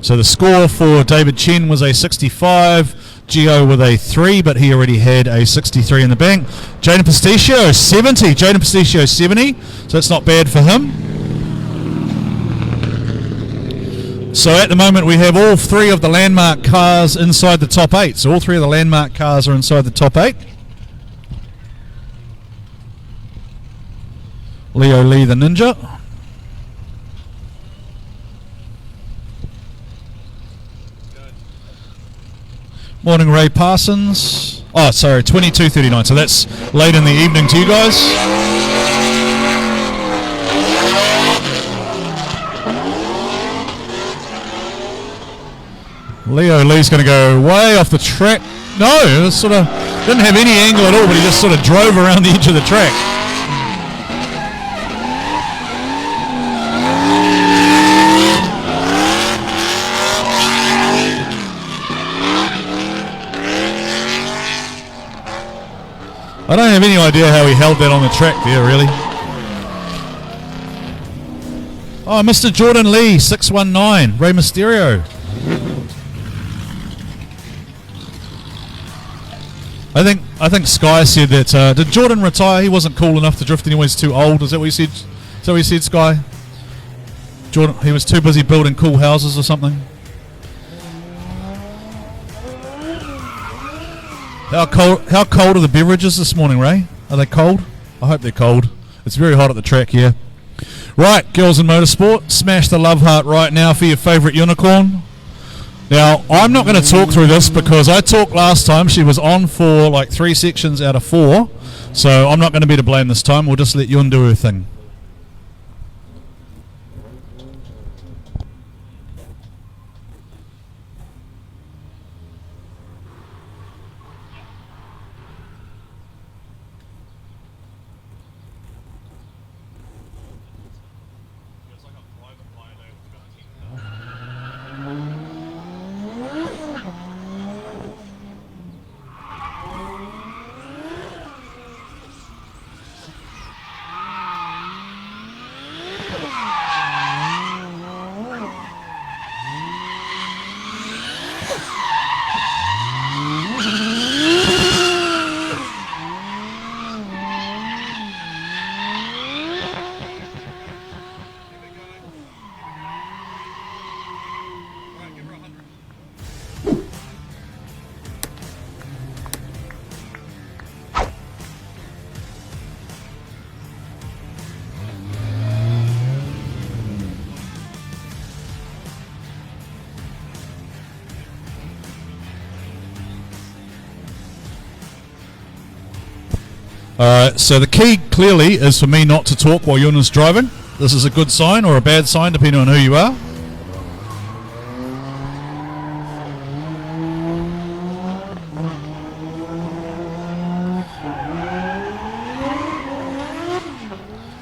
So the score for David Chen was a 65, Gio with a 3, but he already had a 63 in the bank. Jaden Pasticcio, 70. Jaden Pasticcio, 70, so that's not bad for him. So at the moment we have all 3 of the landmark cars inside the top 8. So all 3 of the landmark cars are inside the top 8. Leo Lee the Ninja. Morning Ray Parsons. Oh, sorry, 22:39. So that's late in the evening to you guys. Leo Lee's going to go way off the track. No, it sort of didn't have any angle at all, but he just sort of drove around the edge of the track. I don't have any idea how he held that on the track there, really. Oh, Mr. Jordan Lee, 619, Rey Mysterio. I think Sky said that. Did Jordan retire? He wasn't cool enough to drift anymore. He's too old. Is that what he said? Is that what he said, Sky? Jordan, he was too busy building cool houses or something. How cold are the beverages this morning, Ray? Are they cold? I hope they're cold. It's very hot at the track here. Right, girls in motorsport, smash the love heart right now for your favourite unicorn. Now, I'm not going to talk through this because I talked last time. She was on for like 3 sections out of 4. So I'm not going to be to blame this time. We'll just let Yun do her thing. Alright, so the key clearly is for me not to talk while Yun is driving. This is a good sign or a bad sign depending on who you are.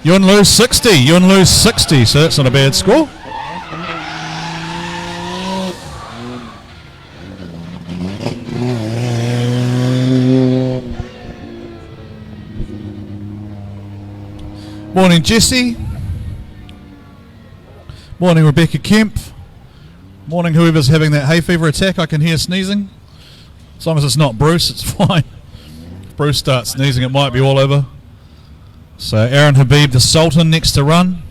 Yun lose 60. Yun lose 60, so that's not a bad score. Morning Jesse. Morning Rebecca Kemp. Morning whoever's having that hay fever attack. I can hear sneezing. As long as it's not Bruce, it's fine. If Bruce starts sneezing, it might be all over. So Aaron Habib, the Sultan, next to run.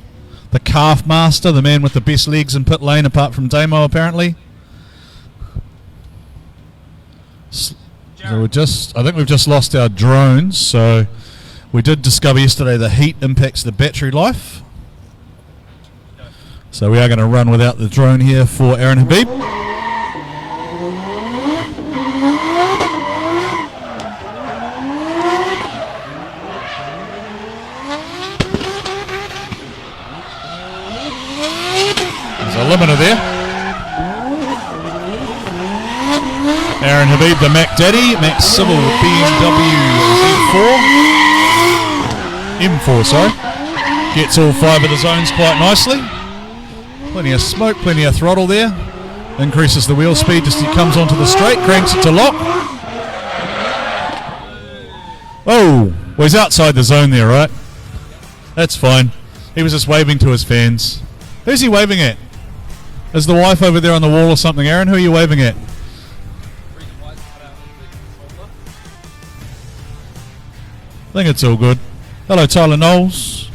The calf master, the man with the best legs in pit lane apart from Damo apparently. So I think we've just lost our drones, so we did discover yesterday the heat impacts the battery life. So we are going to run without the drone here for Aaron Habib. There's a limiter there. Aaron Habib, the Mac Daddy, Max Civil BMW M4, sorry. Gets all 5 of the zones quite nicely. Plenty of smoke, plenty of throttle there. Increases the wheel speed just as he comes onto the straight, cranks it to lock. Oh, well, he's outside the zone there, right? That's fine. He was just waving to his fans. Who's he waving at? Is the wife over there on the wall or something? Aaron, who are you waving at? I think it's all good. Hello, Tyler Knowles.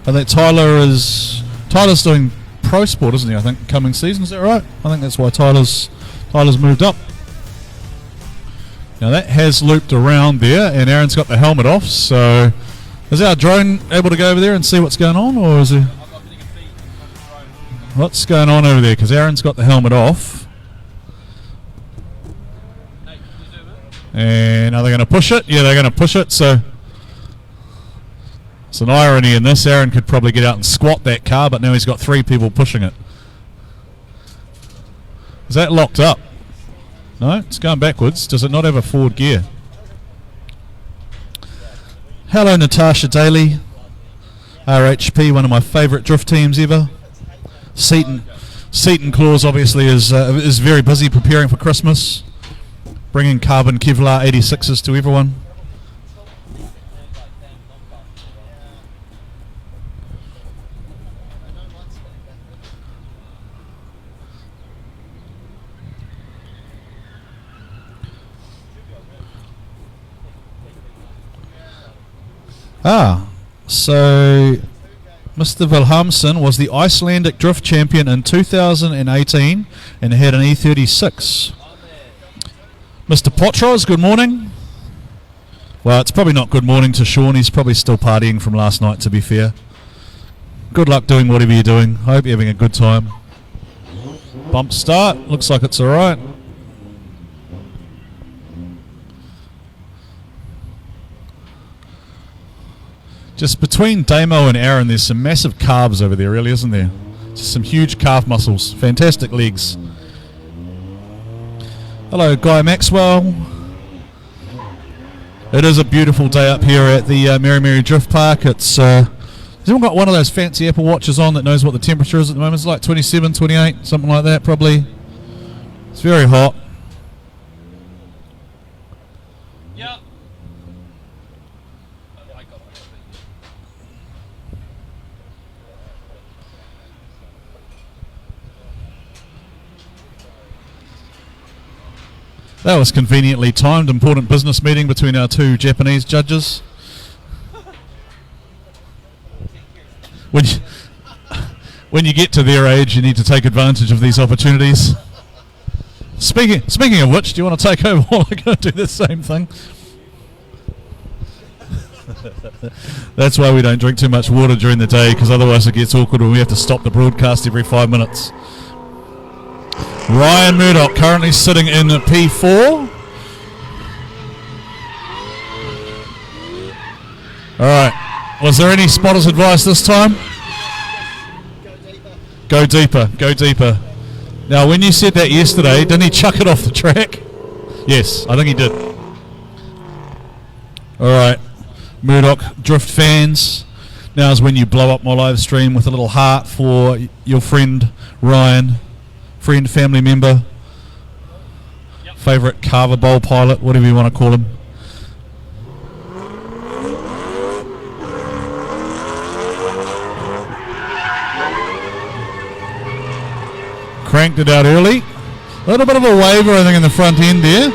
I think Tyler's doing pro sport, isn't he? I think coming season, is that right? I think that's why Tyler's moved up. Now that has looped around there, and Aaron's got the helmet off. So, is our drone able to go over there and see what's going on, or is he? What's going on over there? Because Aaron's got the helmet off. And are they going to push it? Yeah, they're going to push it. So. It's an irony in this. Aaron could probably get out and squat that car, but now he's got 3 people pushing it. Is that locked up? No, it's going backwards. Does it not have a forward gear? Hello, Natasha Daly. RHP, one of my favourite drift teams ever. Seaton Claus obviously is very busy preparing for Christmas, bringing carbon Kevlar 86s to everyone. So Mr. Vilhelmsen was the Icelandic drift champion in 2018 and had an E36. Mr. Potros, good morning. Well, it's probably not good morning to Sean. He's probably still partying from last night, to be fair. Good luck doing whatever you're doing. I hope you're having a good time. Bump start. Looks like it's all right. Just between Damo and Aaron, there's some massive calves over there, really, isn't there? Just some huge calf muscles. Fantastic legs. Hello, Guy Maxwell. It is a beautiful day up here at the Meremere Drift Park. It's has anyone got one of those fancy Apple Watches on that knows what the temperature is at the moment? It's like 27, 28, something like that, probably. It's very hot. Yeah. That was conveniently timed. Important business meeting between our 2 Japanese judges. When you get to their age, you need to take advantage of these opportunities. Speaking of which, do you want to take over while I go do the same thing? That's why we don't drink too much water during the day, because otherwise it gets awkward when we have to stop the broadcast every 5 minutes. Ryan Murdoch currently sitting in P4. Alright. Was there any spotter's advice this time? Go deeper. Go deeper. Now, when you said that yesterday, didn't he chuck it off the track? Yes, I think he did. Alright. Murdoch Drift fans. Now is when you blow up my live stream with a little heart for your friend Ryan. Friend, family member, favourite carver bowl pilot, whatever you want to call him. Cranked it out early. A little bit of a waver, I think, in the front end there.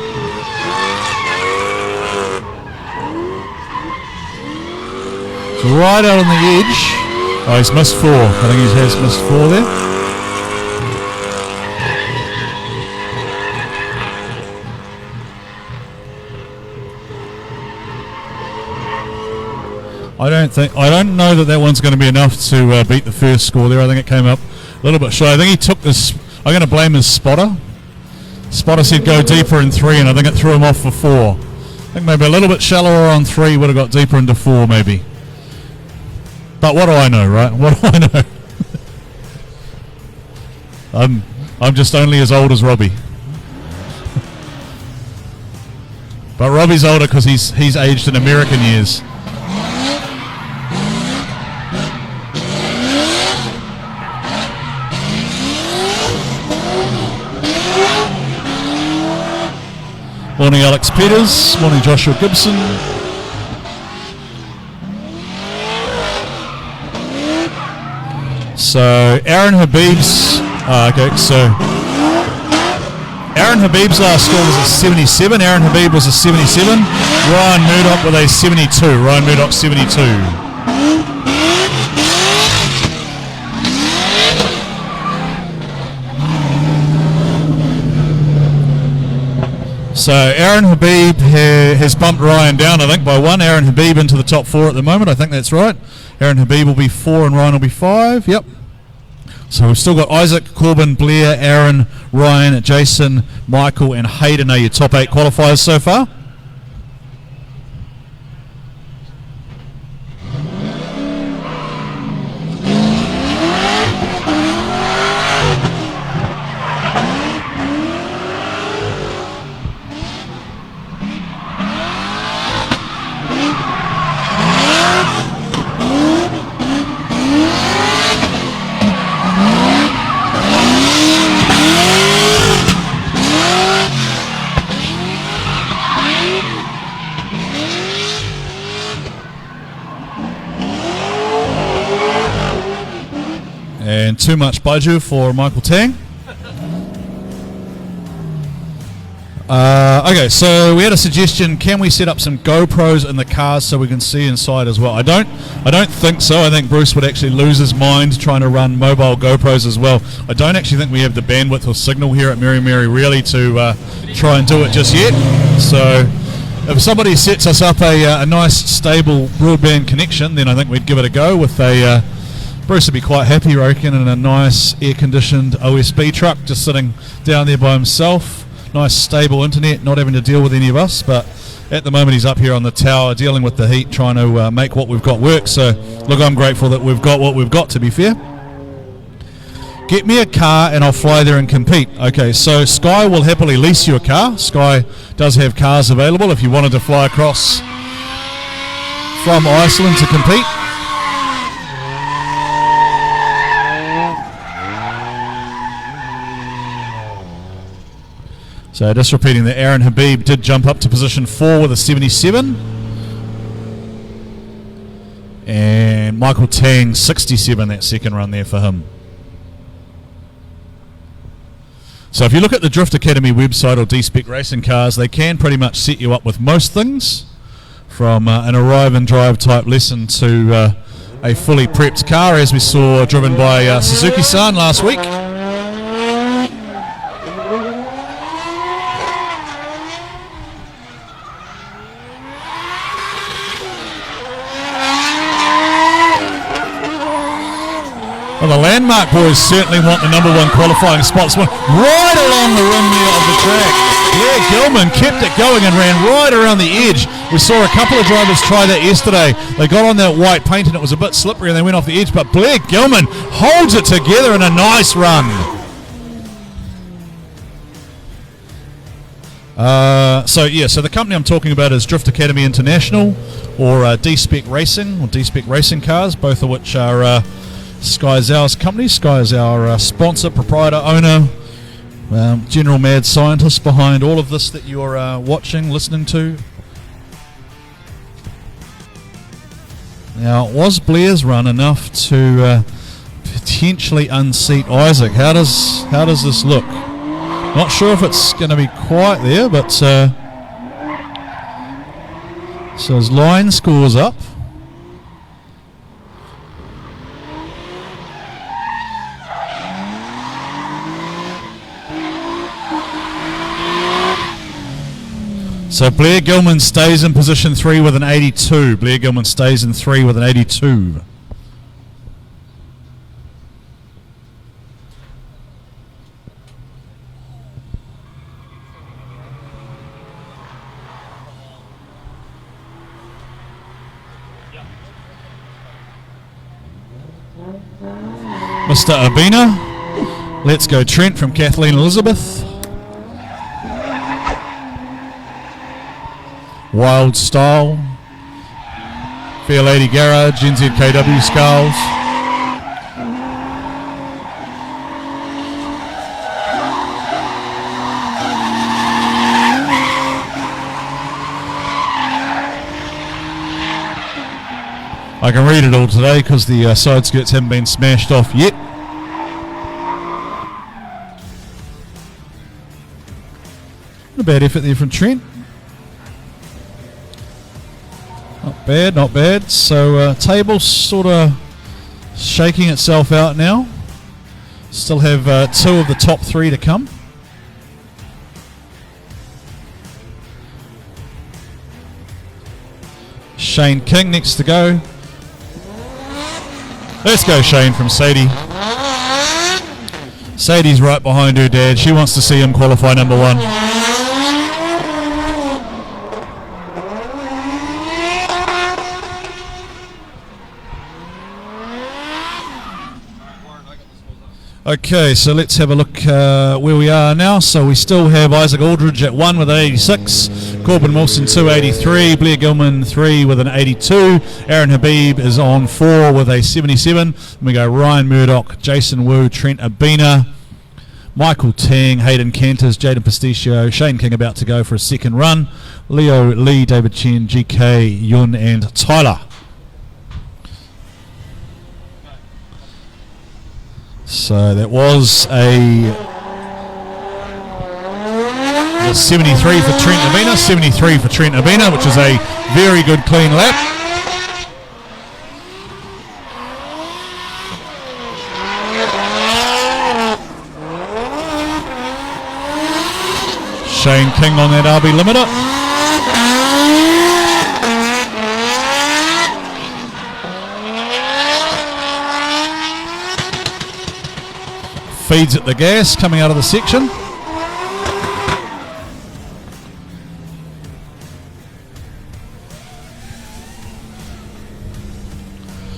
It's right out on the edge. Oh, he's missed 4. I think he has missed 4 there. I don't know that one's going to be enough to beat the first score there. I think it came up a little bit short. I think he took this. I'm going to blame his spotter. Spotter said go deeper in 3, and I think it threw him off for 4. I think maybe a little bit shallower on 3 would have got deeper into 4 maybe. But what do I know, right? What do I know? I'm just only as old as Robbie. But Robbie's older because he's aged in American years. Morning Alex Peters, morning Joshua Gibson. So Aaron Habib's Aaron Habib's last score was a 77. Aaron Habib was a 77. Ryan Murdoch with a 72. Ryan Murdoch 72. So Aaron Habib has bumped Ryan down, I think, by one. Aaron Habib into the top 4 at the moment. I think that's right. Aaron Habib will be 4 and Ryan will be 5. Yep. So we've still got Isaac, Corbin, Blair, Aaron, Ryan, Jason, Michael and Hayden are your top 8 qualifiers so far. And too much budget for Michael Tang. Okay, so we had a suggestion. Can we set up some GoPros in the cars so we can see inside as well? I don't think so. I think Bruce would actually lose his mind trying to run mobile GoPros as well. I don't actually think we have the bandwidth or signal here at Meremere really to try and do it just yet. So if somebody sets us up a nice stable broadband connection, then I think we'd give it a go with a Bruce would be quite happy, I reckon, in a nice air-conditioned OSB truck just sitting down there by himself. Nice stable internet, not having to deal with any of us, but at the moment he's up here on the tower dealing with the heat, trying to make what we've got work. So look, I'm grateful that we've got what we've got, to be fair. Get me a car and I'll fly there and compete. Okay, so Sky will happily lease you a car. Sky does have cars available if you wanted to fly across from Iceland to compete. So just repeating that Aaron Habib did jump up to position 4 with a 77. And Michael Tang, 67, that second run there for him. So if you look at the Drift Academy website or D-Spec Racing Cars, they can pretty much set you up with most things, from an arrive and drive type lesson to a fully prepped car, as we saw driven by Suzuki-san last week. Well, the Landmark boys certainly want the number 1 qualifying spots. Right along the rim there of the track. Blair Gilman kept it going and ran right around the edge. We saw a couple of drivers try that yesterday. They got on that white paint and it was a bit slippery and they went off the edge, but Blair Gilman holds it together in a nice run. So the company I'm talking about is Drift Academy International, or D-Spec Racing, or D-Spec Racing Cars, both of which are Sky Zhao's company. Sky is our sponsor, proprietor, owner, general mad scientist behind all of this that you're watching, listening to. Now, was Blair's run enough to potentially unseat Isaac? How does this look? Not sure if it's going to be quite there, but so his line scores up. So Blair Gilman stays in position 3 with an 82. Blair Gilman stays in 3 with an 82. Mr. Abina. Let's go Trent from Kathleen Elizabeth. Wild Style, Fair Lady Garage, NZKW Skulls. I can read it all today because the side skirts haven't been smashed off yet. Not a bad effort there from Trent. Not bad, not bad. So table's sort of shaking itself out now. Still have 2 of the top 3 to come. Shane King next to go. Let's go Shane from Sadie. Sadie's right behind her dad. She wants to see him qualify number 1. Okay, so let's have a look where we are now. So we still have Isaac Aldridge at 1 with an 86, Corbin Wilson 283, Blair Gilman 3 with an 82, Aaron Habib is on 4 with a 77. Then we go Ryan Murdoch, Jason Wu, Trent Abina, Michael Tang, Hayden Canters, Jaden Pasticcio, Shane King about to go for a second run, Leo Lee, David Chen, GK, Yun and Tyler. So that was a 73 for Trent Abina, 73 for Trent Abina, which is a very good clean lap. Shane King on that RB limiter. Feeds at the gas coming out of the section.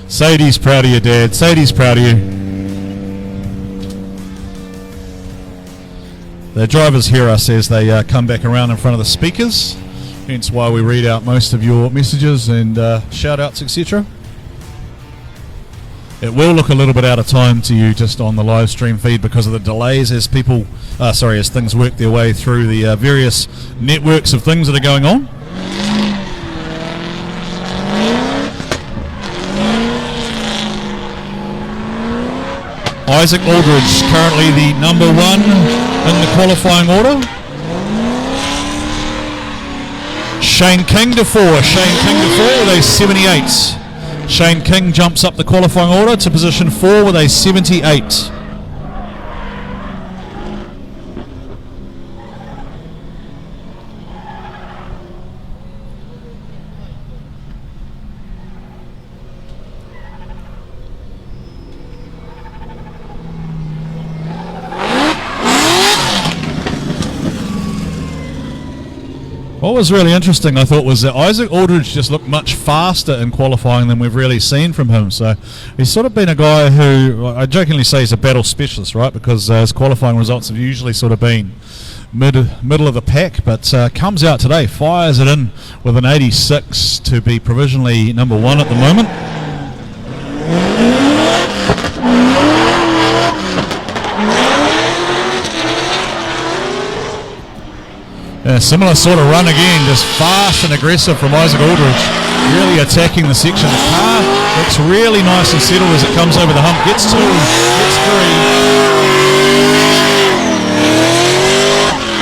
Sadie's proud of you, Dad. Sadie's proud of you. The drivers hear us as they come back around in front of the speakers, hence why we read out most of your messages and shout outs, etc. It will look a little bit out of time to you just on the live stream feed because of the delays as people, as things work their way through the various networks of things that are going on. Isaac Aldridge currently the number 1 in the qualifying order. Shane King to 4. Shane King to 4 with a 78. Shane King jumps up the qualifying order to position 4 with a 78. What was really interesting, I thought, was that Isaac Aldridge just looked much faster in qualifying than we've really seen from him. So he's sort of been a guy who, I jokingly say he's a battle specialist, right? Because his qualifying results have usually sort of been middle of the pack, but comes out today, fires it in with an 86 to be provisionally number 1 at the moment. Similar sort of run again, just fast and aggressive from Isaac Aldridge, really attacking the section. The car looks really nice and settled as it comes over the hump, gets 2, gets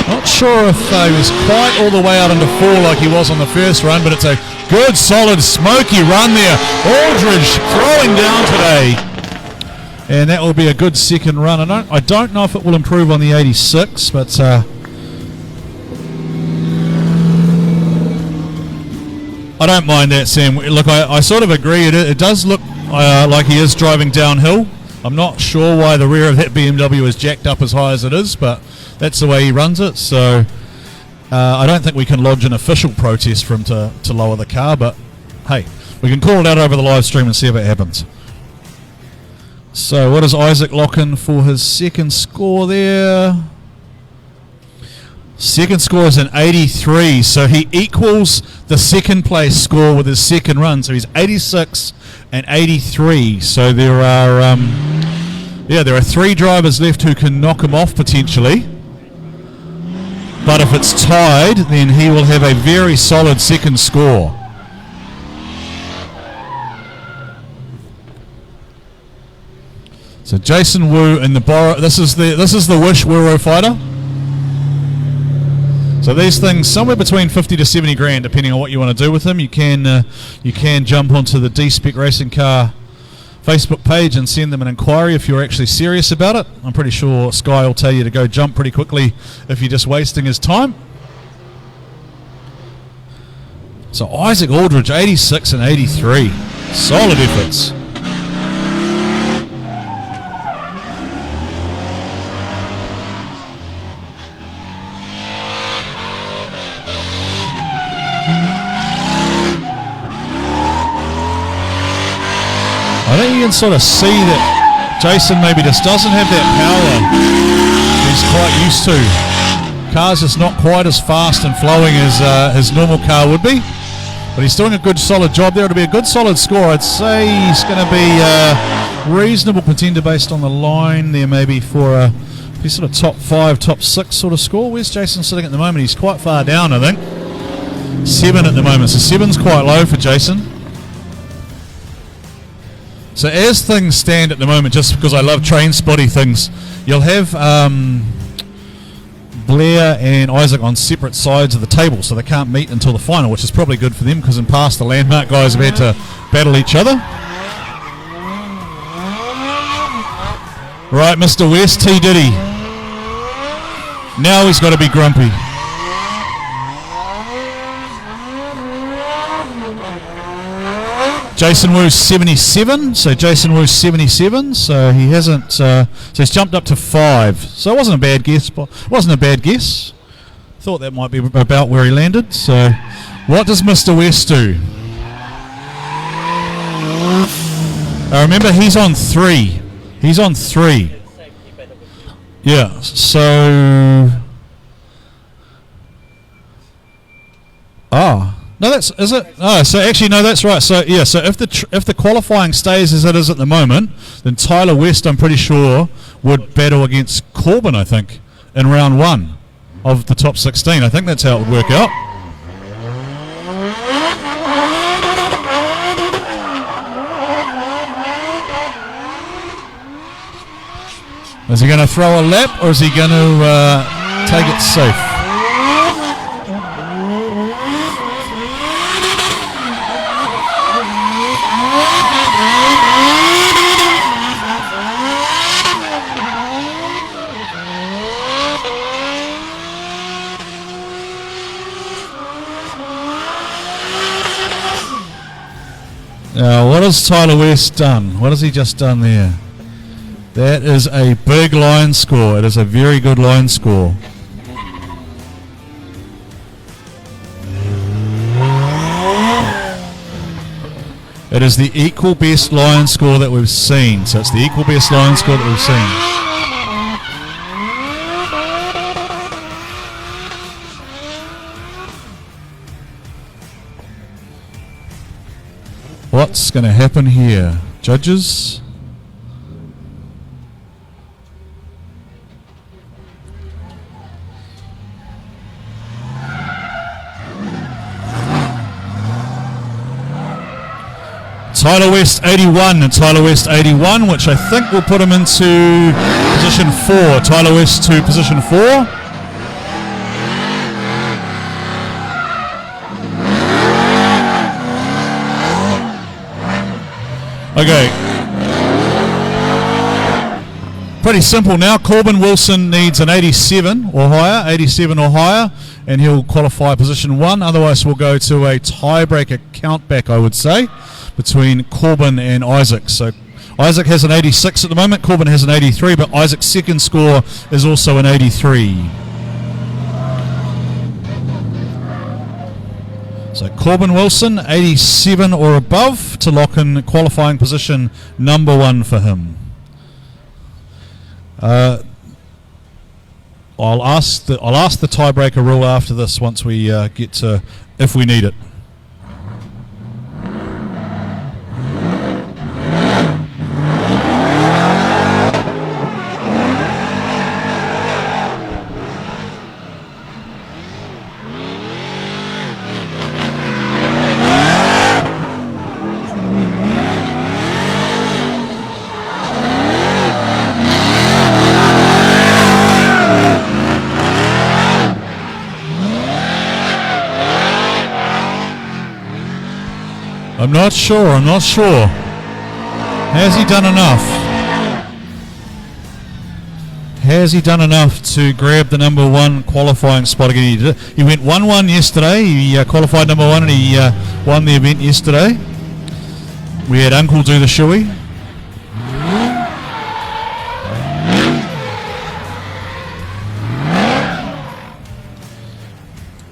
3. Not sure if he was quite all the way out into 4 like he was on the first run, but it's a good, solid, smoky run there. Aldridge throwing down today. And that will be a good second run. I don't know if it will improve on the 86, but I don't mind that, Sam. Look, I sort of agree. It does look like he is driving downhill. I'm not sure why the rear of that BMW is jacked up as high as it is, but that's the way he runs it. So I don't think we can lodge an official protest for him to lower the car, but hey, we can call it out over the live stream and see if it happens. So what does Isaac lock in for his second score there? Second score is an 83, so he equals the second place score with his second run. So he's 86 and 83. So there are 3 drivers left who can knock him off potentially. But if it's tied, then he will have a very solid second score. So Jason Wu in the borrow. This is the Wish Wuro fighter. So these things somewhere between 50 to 70 grand, depending on what you want to do with them. You can jump onto the D-Spec Racing Car Facebook page and send them an inquiry if you're actually serious about it. I'm pretty sure Sky will tell you to go jump pretty quickly if you're just wasting his time. So Isaac Aldridge, 86 and 83. Solid efforts. I think you can sort of see that Jason maybe just doesn't have that power he's quite used to. Car's just not quite as fast and flowing as his normal car would be. But he's doing a good solid job there. It'll be a good solid score. I'd say he's going to be a reasonable contender based on the line there, maybe for a sort of top 5, top 6 sort of score. Where's Jason sitting at the moment? He's quite far down, I think. 7 at the moment. So 7's quite low for Jason. So as things stand at the moment, just because I love train spotty things, you'll have Blair and Isaac on separate sides of the table, so they can't meet until the final, which is probably good for them, because in past the Landmark guys have had to battle each other. Right, Mr. West, T. Diddy. Now he's got to be grumpy. Jason Wu's 77, so Jason Wu's 77, so he hasn't, so he's jumped up to 5. So it wasn't a bad guess, Thought that might be about where he landed. So what does Mr. West do? Remember, he's on 3. He's on 3. Yeah, so... No, is it? Oh, so actually, no, that's right. So yeah, so if the qualifying stays as it is at the moment, then Tyler West, I'm pretty sure, would battle against Corbin, I think, in round 1 of the top 16. I think that's how it would work out. Is he going to throw a lap, or is he going to take it safe? What has Tyler West done? What has he just done there? That is a big line score. It is a very good line score. It is the equal best line score that we've seen. So it's the equal best line score that we've seen. What's going to happen here? Judges? Tyler West 81 and Tyler West 81, which I think will put him into position 4. Tyler West to position 4. Okay. Pretty simple now. Corbin Wilson needs an 87 or higher, and he'll qualify position 1. Otherwise, we'll go to a tiebreaker countback, I would say, between Corbin and Isaac. So Isaac has an 86 at the moment, Corbin has an 83, but Isaac's second score is also an 83. So Corbin Wilson, 87 or above to lock in qualifying position number 1 for him. I'll ask the tiebreaker rule after this once we get to if we need it. I'm not sure. Has he done enough? Has he done enough to grab the number one qualifying spot again? He went 1-1 yesterday. He qualified number one and he won the event yesterday. We had Uncle do the shoey.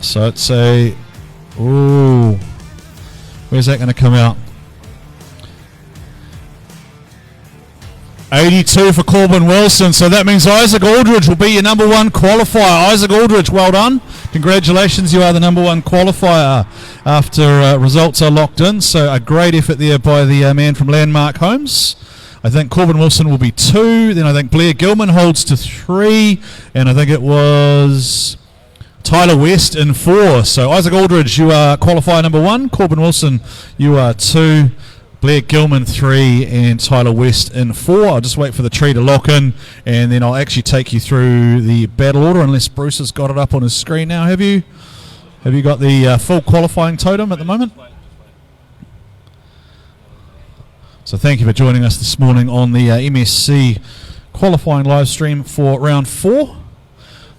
So it's a... Ooh. Where's that going to come out? 82 for Corbin Wilson. So that means Isaac Aldridge will be your number one qualifier. Isaac Aldridge, well done. Congratulations, you are the number one qualifier after results are locked in. So a great effort there by the man from Landmark Homes. I think Corbin Wilson will be 2. Then I think Blair Gilman holds to 3. And I think it was... Tyler West in 4. So Isaac Aldridge, you are qualifier number 1. Corbin Wilson, you are 2. Blair Gilman 3 and Tyler West in 4. I'll just wait for the tree to lock in and then I'll actually take you through the battle order unless Bruce has got it up on his screen now. Have you got the full qualifying totem at the moment? So thank you for joining us this morning on the MSC qualifying live stream for round 4.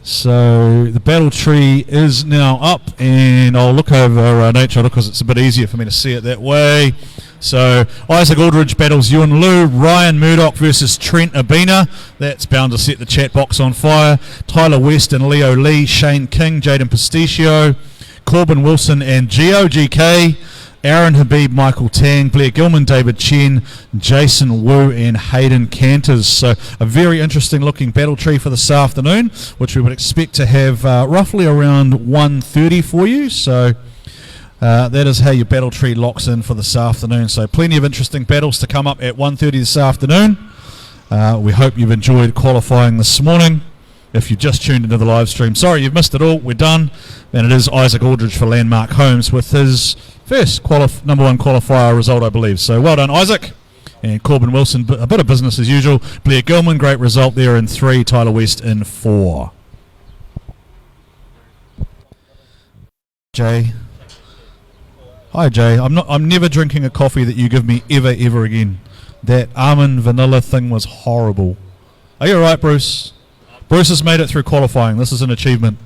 So the battle tree is now up and I'll look over nature because it's a bit easier for me to see it that way. So Isaac Aldridge battles Ewan Liu, Ryan Murdoch versus Trent Abina. That's bound to set the chat box on fire. Tyler West and Leo Lee, Shane King, Jaden Pasticcio, Corbin Wilson and GK, Aaron Habib, Michael Tang, Blair Gilman, David Chen, Jason Wu and Hayden Canters. So a very interesting looking battle tree for this afternoon, which we would expect to have roughly around 1:30 for you. So that is how your battle tree locks in for this afternoon. So plenty of interesting battles to come up at 1:30 this afternoon. We hope you've enjoyed qualifying this morning. If you just tuned into the live stream, sorry you've missed it all. We're done. And it is Isaac Aldridge for Landmark Homes with his first number one qualifier result, I believe. So well done, Isaac. And Corbin Wilson, a bit of business as usual. Blair Gilman, great result there in 3. Tyler West in 4. Jay. Hi, Jay. I'm never drinking a coffee that you give me ever again. That almond vanilla thing was horrible. Are you all right, Bruce? Bruce has made it through qualifying. This is an achievement.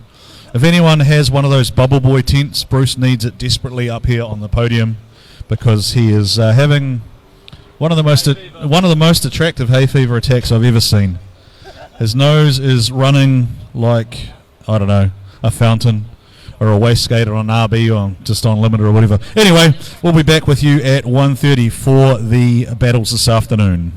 If anyone has one of those Bubble Boy tents, Bruce needs it desperately up here on the podium because he is having one of the most attractive hay fever attacks I've ever seen. His nose is running like, I don't know, a fountain or a waste skater on RB or just on limited or whatever. Anyway, we'll be back with you at 1:30 for the battles this afternoon.